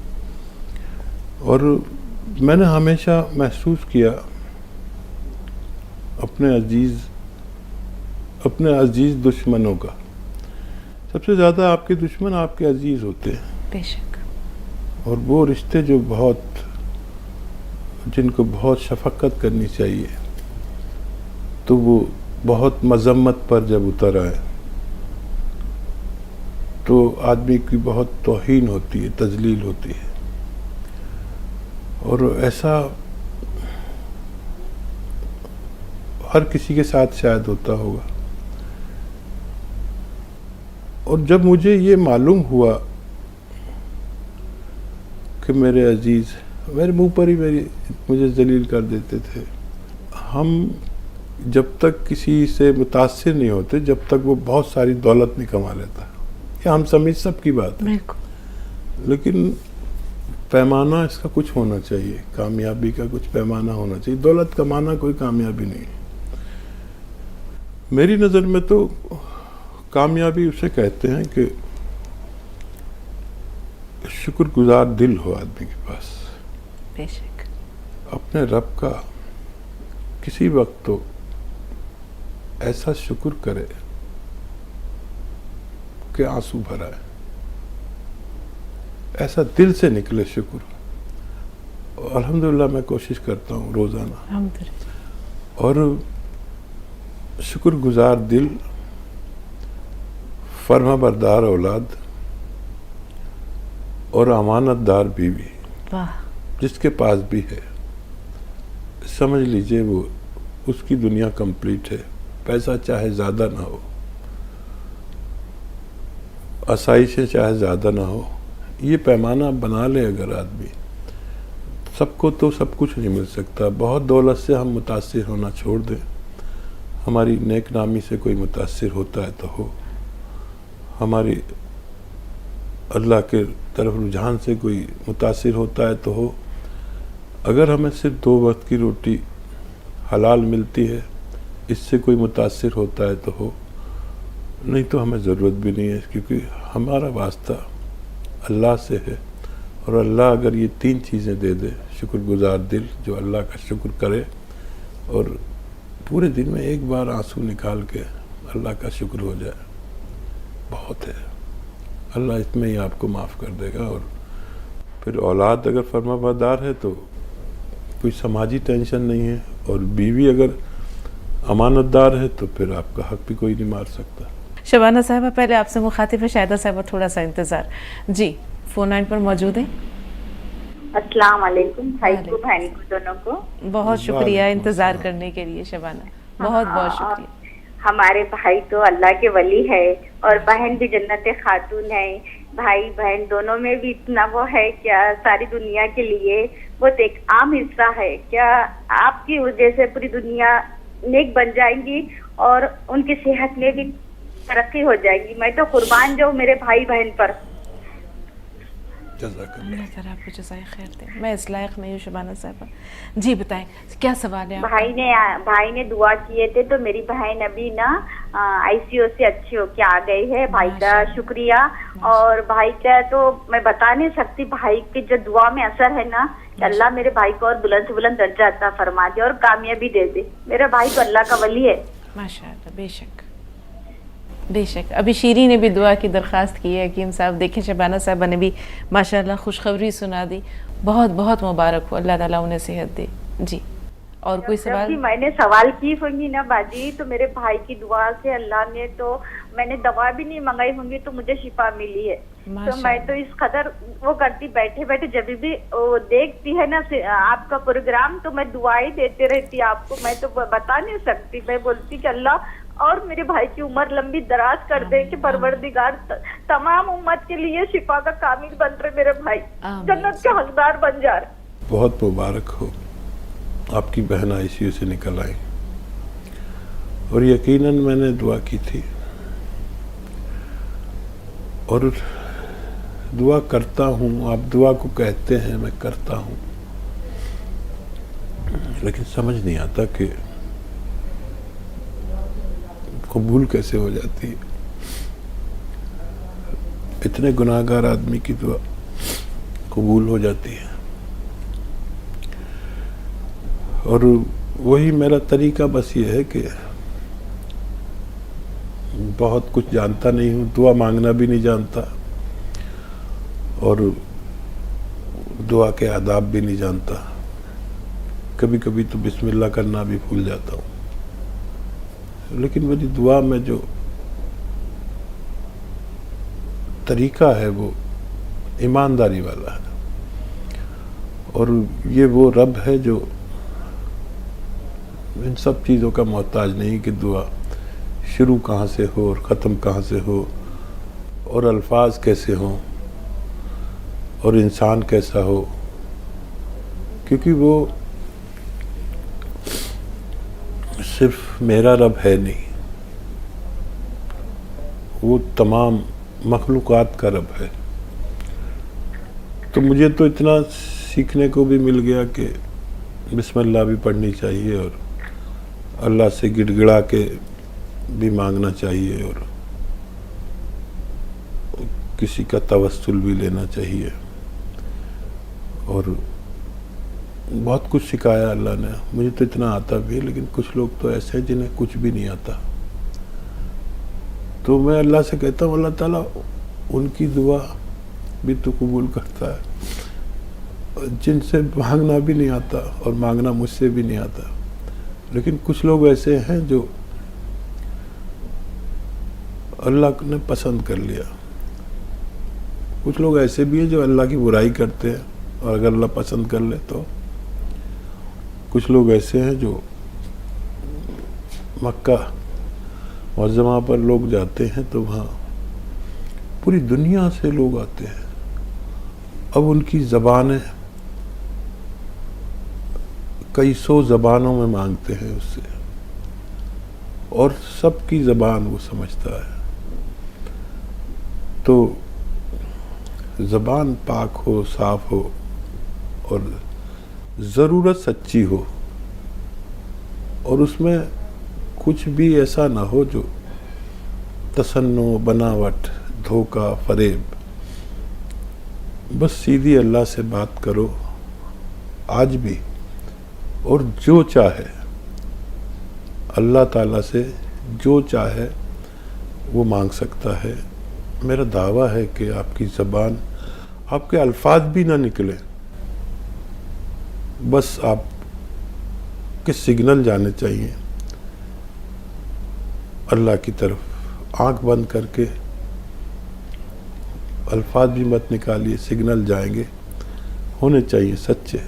Speaker 2: और मैंने हमेशा महसूस किया अपने अजीज़ दुश्मनों का, सबसे ज़्यादा आपके दुश्मन आपके अजीज़ होते हैं।
Speaker 1: बेशक।
Speaker 2: और वो रिश्ते जो जिनको बहुत शफकत करनी चाहिए, तो वो बहुत मजम्मत पर जब उतर आए तो आदमी की बहुत तौहीन होती है, तजलील होती है। और ऐसा हर किसी के साथ शायद होता होगा। और जब मुझे ये मालूम हुआ कि मेरे अजीज़ मेरे मुंह पर ही मुझे जलील कर देते थे, हम जब तक किसी से मुतासिर नहीं होते, जब तक वो बहुत सारी दौलत नहीं कमा लेता, ये हम समझ सबकी बात है, लेकिन पैमाना इसका कुछ होना चाहिए, कामयाबी का कुछ पैमाना होना चाहिए। दौलत कमाना कोई कामयाबी नहीं। मेरी नज़र में तो कामयाबी उसे कहते हैं कि शुक्रगुजार दिल हो आदमी के पास,
Speaker 1: बेशक,
Speaker 2: अपने रब का किसी वक्त तो ऐसा शुक्र करे कि आंसू भरा है, ऐसा दिल से निकले शुक्र। अल्हम्दुलिल्लाह मैं कोशिश करता हूँ रोज़ाना। और शुक्रगुजार दिल, फर्माबरदार औलाद और अमानतदार बीवी जिसके पास भी है, समझ लीजिए वो उसकी दुनिया कंप्लीट है। पैसा चाहे ज़्यादा ना हो, आसाइशें चाहे ज़्यादा ना हो, ये पैमाना बना ले अगर आदमी, سب کو تو سب کچھ نہیں مل سکتا. بہت دولت سے ہم متاثر ہونا چھوڑ دیں. ہماری نیک نامی سے کوئی متاثر ہوتا ہے تو ہو. ہماری اللہ کے طرف رجحان سے کوئی متاثر ہوتا ہے تو ہو. اگر ہمیں صرف 2 وقت کی روٹی حلال ملتی ہے اس سے کوئی متاثر ہوتا ہے تو ہو. نہیں تو ہمیں ضرورت بھی نہیں ہے, کیونکہ ہمارا واسطہ اللہ سے ہے. اور اللہ اگر یہ 3 چیزیں دے دے, شکر گزار دل جو اللہ کا شکر کرے اور پورے دن میں ایک بار آنسو نکال کے اللہ کا شکر ہو جائے, بہت ہے. اللہ اس میں ہی آپ کو معاف کر دے گا. اور پھر اولاد اگر فرما بردار ہے تو کوئی سماجی ٹینشن نہیں ہے, اور بیوی اگر امانت دار ہے تو پھر آپ کا حق بھی کوئی نہیں مار سکتا.
Speaker 1: شبانہ صاحبہ, پہلے آپ سے مخاطب ہے شاہدہ صاحبہ, تھوڑا سا انتظار. جی, فون لائن پر موجود ہیں.
Speaker 10: السلام علیکم بھائی کو بہن کو دونوں کو.
Speaker 1: بہت شکریہ انتظار کرنے کے لیے شبانہ, بہت بہت شکریہ.
Speaker 10: ہمارے بھائی تو اللہ کے ولی ہے اور بہن بھی جنت خاتون ہے. بھائی بہن دونوں میں بھی اتنا وہ ہے کیا ساری دنیا کے لیے بہت ایک عام حصہ ہے. کیا آپ کی وجہ سے پوری دنیا نیک بن جائیں گی اور ان کی صحت میں بھی ترقی ہو جائے گی. میں تو قربان جاؤں میرے بھائی بہن پر.
Speaker 1: اللہ تعالیٰ آپ کو جزائے خیر دے. میں اس لائق نہیں ہوں شبانہ صاحبہ. جی بتائیں کیا سوال ہے.
Speaker 10: بھائی نے دعا کیے تھے تو میری بہن ابھی نا آئی سی یو سے اچھی ہو کے آ گئی ہے. بھائی کا شکریہ. اور بھائی کا تو میں بتا نہیں سکتی, بھائی کی جو دعا میں اثر ہے نا, کہ اللہ میرے بھائی کو اور بلند سے بلند درجہ عطا فرما دے اور کامیابی دے دے. میرا بھائی تو اللہ کا ولی ہے.
Speaker 1: ماشاء اللہ, بے شک بے شک. ابھی شیری نے بھی دعا کی درخواست کی ہے. حکیم صاحب دیکھیں شبانہ صاحبہ نے بھی ماشاءاللہ خوشخبری سنا دی. بہت بہت مبارک ہو, اللہ تعالیٰ انہیں صحت دے. جی, اور کوئی سوال.
Speaker 10: میں نے سوال کی ہوں گی نا باجی, تو میرے بھائی کی دعا سے اللہ نے, تو میں نے دوا بھی نہیں منگائی ہوں گی تو مجھے شفا ملی ہے. تو میں تو اس قدر وہ کرتی, بیٹھے بیٹھے جب بھی دیکھتی ہے نا آپ کا پروگرام تو میں دعائیں دیتے رہتی آپ کو. میں تو بتا نہیں سکتی. میں بولتی کہ اللہ اور میرے بھائی کی عمر لمبی دراز کر دے, کہ پروردگار تمام امت کے لیے شفا کا کامل بن رہے, میرے بھائی جنت کے حقدار بن جا رہے.
Speaker 2: بہت مبارک ہو, آپ کی بہن آئی سی یو سے نکل آئی. اور یقیناً میں نے دعا کی تھی اور دعا کرتا ہوں. آپ دعا کو کہتے ہیں, میں کرتا ہوں, لیکن سمجھ نہیں آتا کہ قبول کیسے ہو جاتی ہے. اتنے گناہگار آدمی کی دعا قبول ہو جاتی ہے. اور وہی میرا طریقہ بس یہ ہے کہ بہت کچھ جانتا نہیں ہوں, دعا مانگنا بھی نہیں جانتا, اور دعا کے آداب بھی نہیں جانتا. کبھی کبھی تو بسم اللہ کرنا بھی بھول جاتا ہوں. لیکن میری دعا میں جو طریقہ ہے وہ ایمانداری والا ہے. اور یہ وہ رب ہے جو ان سب چیزوں کا محتاج نہیں کہ دعا شروع کہاں سے ہو اور ختم کہاں سے ہو, اور الفاظ کیسے ہوں, اور انسان کیسا ہو. کیونکہ وہ صرف میرا رب ہے نہیں, وہ تمام مخلوقات کا رب ہے. تو مجھے تو اتنا سیکھنے کو بھی مل گیا کہ بسم اللہ بھی پڑھنی چاہیے, اور اللہ سے گڑ گڑا کے بھی مانگنا چاہیے, اور کسی کا توسل بھی لینا چاہیے. اور بہت کچھ سکھایا اللہ نے. مجھے تو اتنا آتا بھی, لیکن کچھ لوگ تو ایسے ہیں جنہیں کچھ بھی نہیں آتا. تو میں اللہ سے کہتا ہوں اللہ تعالیٰ ان کی دعا بھی تو قبول کرتا ہے جن سے مانگنا بھی نہیں آتا, اور مانگنا مجھ سے بھی نہیں آتا. لیکن کچھ لوگ ایسے ہیں جو اللہ نے پسند کر لیا. کچھ لوگ ایسے بھی ہیں جو اللہ کی برائی کرتے ہیں, اور اگر اللہ پسند کر لے تو. کچھ لوگ ایسے ہیں جو مکہ معظمہ پر لوگ جاتے ہیں تو وہاں پوری دنیا سے لوگ آتے ہیں. اب ان کی زبانیں कई सौ ज़बानों में मांगते हैं उससे, और सबकी ज़बान वो समझता है। तो ज़बान पाक हो, साफ हो, और ज़रूरत सच्ची हो, और उसमें कुछ भी ऐसा ना हो जो तसन्नो, बनावट, धोखा, फरेब। बस सीधी अल्लाह से बात करो आज भी, और जो चाहे अल्लाह ताला से जो चाहे वो मांग सकता है। मेरा दावा है कि आपकी ज़बान, आपके अल्फाज भी ना निकले, बस आप के सिग्नल जाने चाहिए अल्लाह की तरफ। आंख बंद करके अल्फाज भी मत निकालिए, सिग्नल जाएंगे, होने चाहिए सच्चे।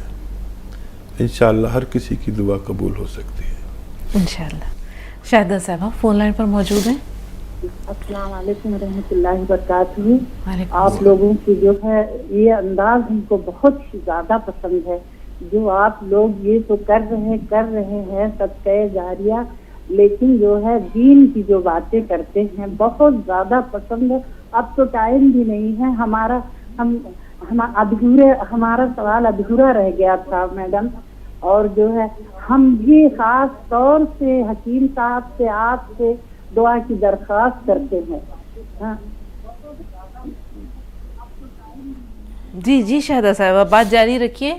Speaker 2: इंशाअल्लाह हर किसी की दुआ कबूल हो सकती है
Speaker 1: इंशाअल्लाह। शाहिदा साहबा फ़ोन लाइन पर मौजूद हैं।
Speaker 8: अस्सलाम वालेकुम रहमतुल्लाहि व बरकातहू।
Speaker 1: वालेकुम
Speaker 8: आप लोगों की जो है ये अंदाज हमको बहुत ही ज्यादा पसंद है। जो आप लोग ये तो कर रहे हैं सदक़े जारिया, लेकिन जो है दीन की जो बातें करते हैं बहुत ज्यादा पसंद है। अब तो टाइम भी नहीं है, हमारा सवाल अधूरा रह गया था मैडम, और जो है हम भी खास तौर से हकीम साहब से आपसे दुआ की दरख्वास्त करते हैं। हाँ।
Speaker 1: जी जी शाहिदा साहबा, बात जारी रखिए।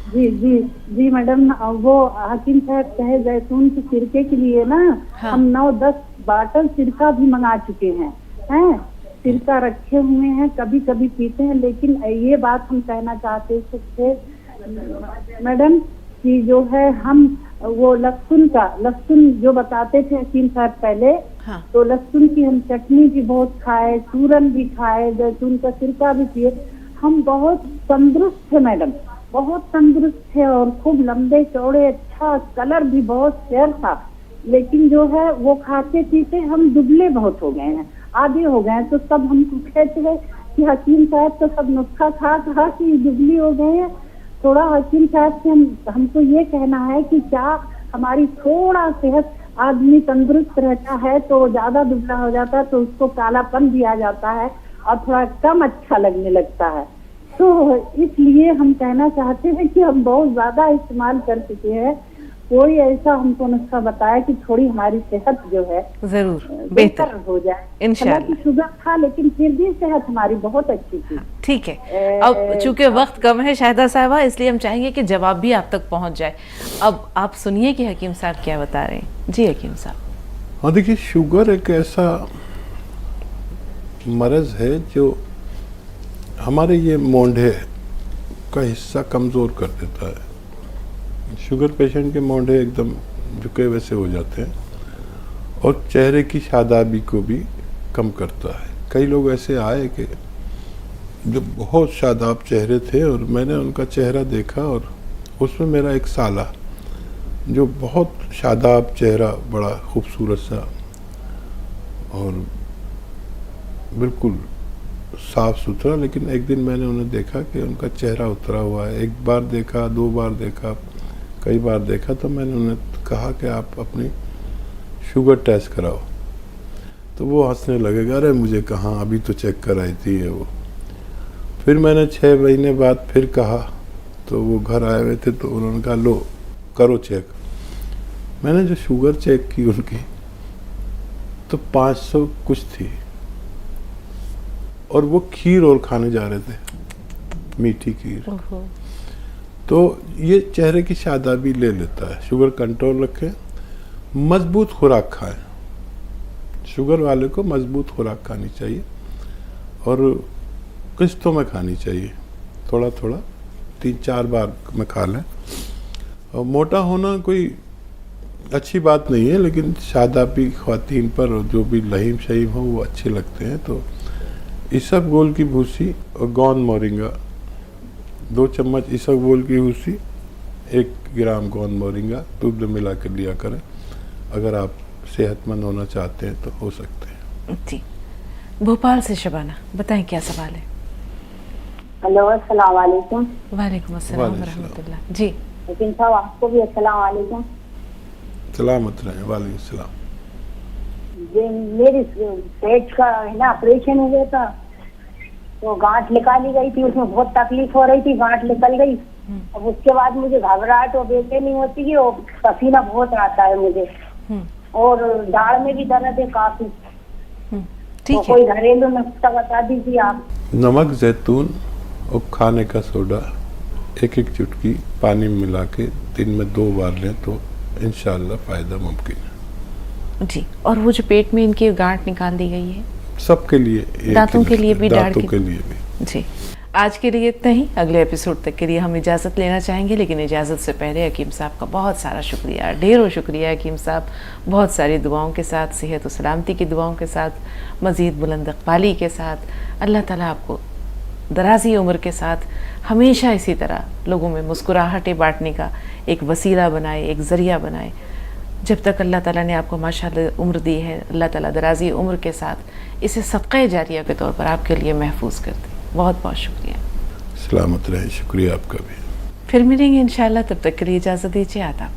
Speaker 8: जी जी जी मैडम, वो हकीम साहब कहे जैतून के सिरके के लिए ना,
Speaker 1: हाँ।
Speaker 8: हम 9-10 बाटल सिरका भी मंगा चुके हैं। सिरका रखे हुए हैं, कभी कभी पीते हैं। लेकिन ये बात हम कहना चाहते थे मैडम कि जो है हम वो लहसुन जो बताते थे हकीम साहब पहले,
Speaker 1: हाँ।
Speaker 8: तो लहसुन की हम चटनी भी बहुत खाए, चूरन भी खाए, जैतून का सिरका भी पिए। हम बहुत तंदुरुस्त थे मैडम, बहुत तंदुरुस्त थे, और खूब लंबे चौड़े, अच्छा कलर भी बहुत फेयर था। लेकिन जो है वो खाते पीते हम दुबले बहुत हो गए हैं, आधे हो गए हैं। तो सब हमको कहते हैं कि हकीम साहब तो सब नुस्खा खा कि दुबली हो गए हैं। थोड़ा हकीम साहब से हमको ये कहना है कि क्या हमारी थोड़ा सेहत, आदमी तंदुरुस्त रहता है तो ज्यादा दुबला हो जाता है तो उसको कालापन भी आ जाता है और थोड़ा कम अच्छा लगने लगता है। तो इसलिए हम कहना चाहते हैं कि हम बहुत ज्यादा इस्तेमाल कर चुके हैं। कोई ऐसा हमको नुस्खा बताया कि थोड़ी हमारी सेहत जो है
Speaker 1: जरूर
Speaker 8: बेहतर हो जाए।
Speaker 1: इंशाअल्लाह।
Speaker 8: शुगर था लेकिन फिर भी सेहत हमारी बहुत अच्छी थी।
Speaker 1: ठीक है, अब चूंकि वक्त कम है शाहिदा साहबा, इसलिए हम चाहेंगे कि जवाब भी आप तक पहुंच जाए। अब आप सुनिए कि हकीम साहब क्या बता रहे हैं। जी हकीम साहब।
Speaker 2: हाँ देखिए, शुगर एक ऐसा मर्ज है जो हमारे ये मोंढे का हिस्सा कमज़ोर कर देता है। शुगर पेशेंट के मोंढे एकदम झुके वैसे हो जाते हैं और चेहरे की शादाबी को भी कम करता है। कई लोग ऐसे आए कि जो बहुत शादाब चेहरे थे और मैंने उनका चेहरा देखा, और उसमें मेरा एक साला जो बहुत शादाब चेहरा, बड़ा खूबसूरत सा और बिल्कुल साफ सुथरा, लेकिन एक दिन मैंने उन्हें देखा कि उनका चेहरा उतरा हुआ है। एक बार देखा, 2 बार देखा, कई बार देखा, तो मैंने उन्हें कहा कि आप अपनी शुगर टेस्ट कराओ। तो वो हंसने लगे, अरे मुझे कहाँ, अभी तो चेक कराई थी वो। फिर मैंने 6 महीने बाद फिर कहा, तो वो घर आए हुए थे, तो उन्होंने कहा लो करो चेक। मैंने जो शुगर चेक की उनकी, तो 500 कुछ थी, और वो खीर और खाने जा रहे थे, मीठी खीर। तो ये चेहरे की शादाबी ले लेता है। शुगर कंट्रोल रखें, मजबूत खुराक खाएं। शुगर वाले को मजबूत खुराक खानी चाहिए और किस्तों में खानी चाहिए, थोड़ा थोड़ा 3-4 बार में खा लें। और मोटा होना कोई अच्छी बात नहीं है, लेकिन शादाबी ख्वातीन पर जो भी लहीम शहीम हो वो अच्छे लगते हैं। तो इसबगोल की भूसी और गोंद मोरिंगा, 2 चम्मच इसबगोल की भूसी, 1 ग्राम गोंद मोरिंगा दूध में मिला कर लिया करें। अगर आप सेहतमंद होना चाहते हैं तो हो सकते हैं।
Speaker 1: जी, भोपाल से शबाना, बताएं क्या सवाल है।
Speaker 3: हेलो, अस्सलाम वालेकुम।
Speaker 1: वालेकुम अस्सलाम व रहमतुल्लाह। जी
Speaker 9: लेकिन साहब आपको भी अस्सलाम वालेकुम।
Speaker 2: सलामत रहे। वालेकुम सलाम।
Speaker 9: ये मेरी पेट का है ना ऑपरेशन हो गया था, तो गांठ निकाली गई थी, उसमें बहुत तकलीफ हो रही थी, गांठ निकल गई। अब उसके बाद मुझे घबराहट और बेचैनी होती है और पसीना बहुत आता है मुझे, और दाढ़ में भी दर्द है काफी। तो कोई घरेलू नुस्खा बता दीजिए आप।
Speaker 2: नमक, जैतून और खाने का सोडा 1-1 चुटकी पानी में मिला के दिन में 2 बार लें तो इंशाल्लाह फायदा मुमकिन है
Speaker 1: जी। और वो जो पेट में इनकी गांठ निकाल दी गई है,
Speaker 2: सबके लिए,
Speaker 1: दांतों के लिए भी,
Speaker 2: दांतों के लिए भी।
Speaker 1: जी। आज के लिए इतना ही। अगले एपिसोड तक के लिए हम इजाज़त लेना चाहेंगे, लेकिन इजाज़त से पहले हकीम साहब का बहुत सारा शुक्रिया, ढेरों शुक्रिया हकीम साहब। बहुत सारी दुआओं के साथ, सेहत और सलामती की दुआओं के साथ, मज़ीद बुलंद इक़बाली के साथ, अल्लाह ताला आपको दराज़ी उम्र के साथ हमेशा इसी तरह लोगों में मुस्कुराहटें बांटने का एक वसीला बनाए, एक ज़रिया बनाए। जब तक अल्लाह ताला ने आपको माशाअल्लाह उम्र दी है, अल्लाह ताला दराज़ी उम्र के साथ इसे सदक़े जारिया के तौर पर आपके लिए महफूज कर दे। बहुत बहुत शुक्रिया।
Speaker 2: सलामत रहे। शुक्रिया आपका भी।
Speaker 1: फिर मिलेंगे इंशाअल्लाह, तब तक के लिए इजाज़त दीजिए। आदाब।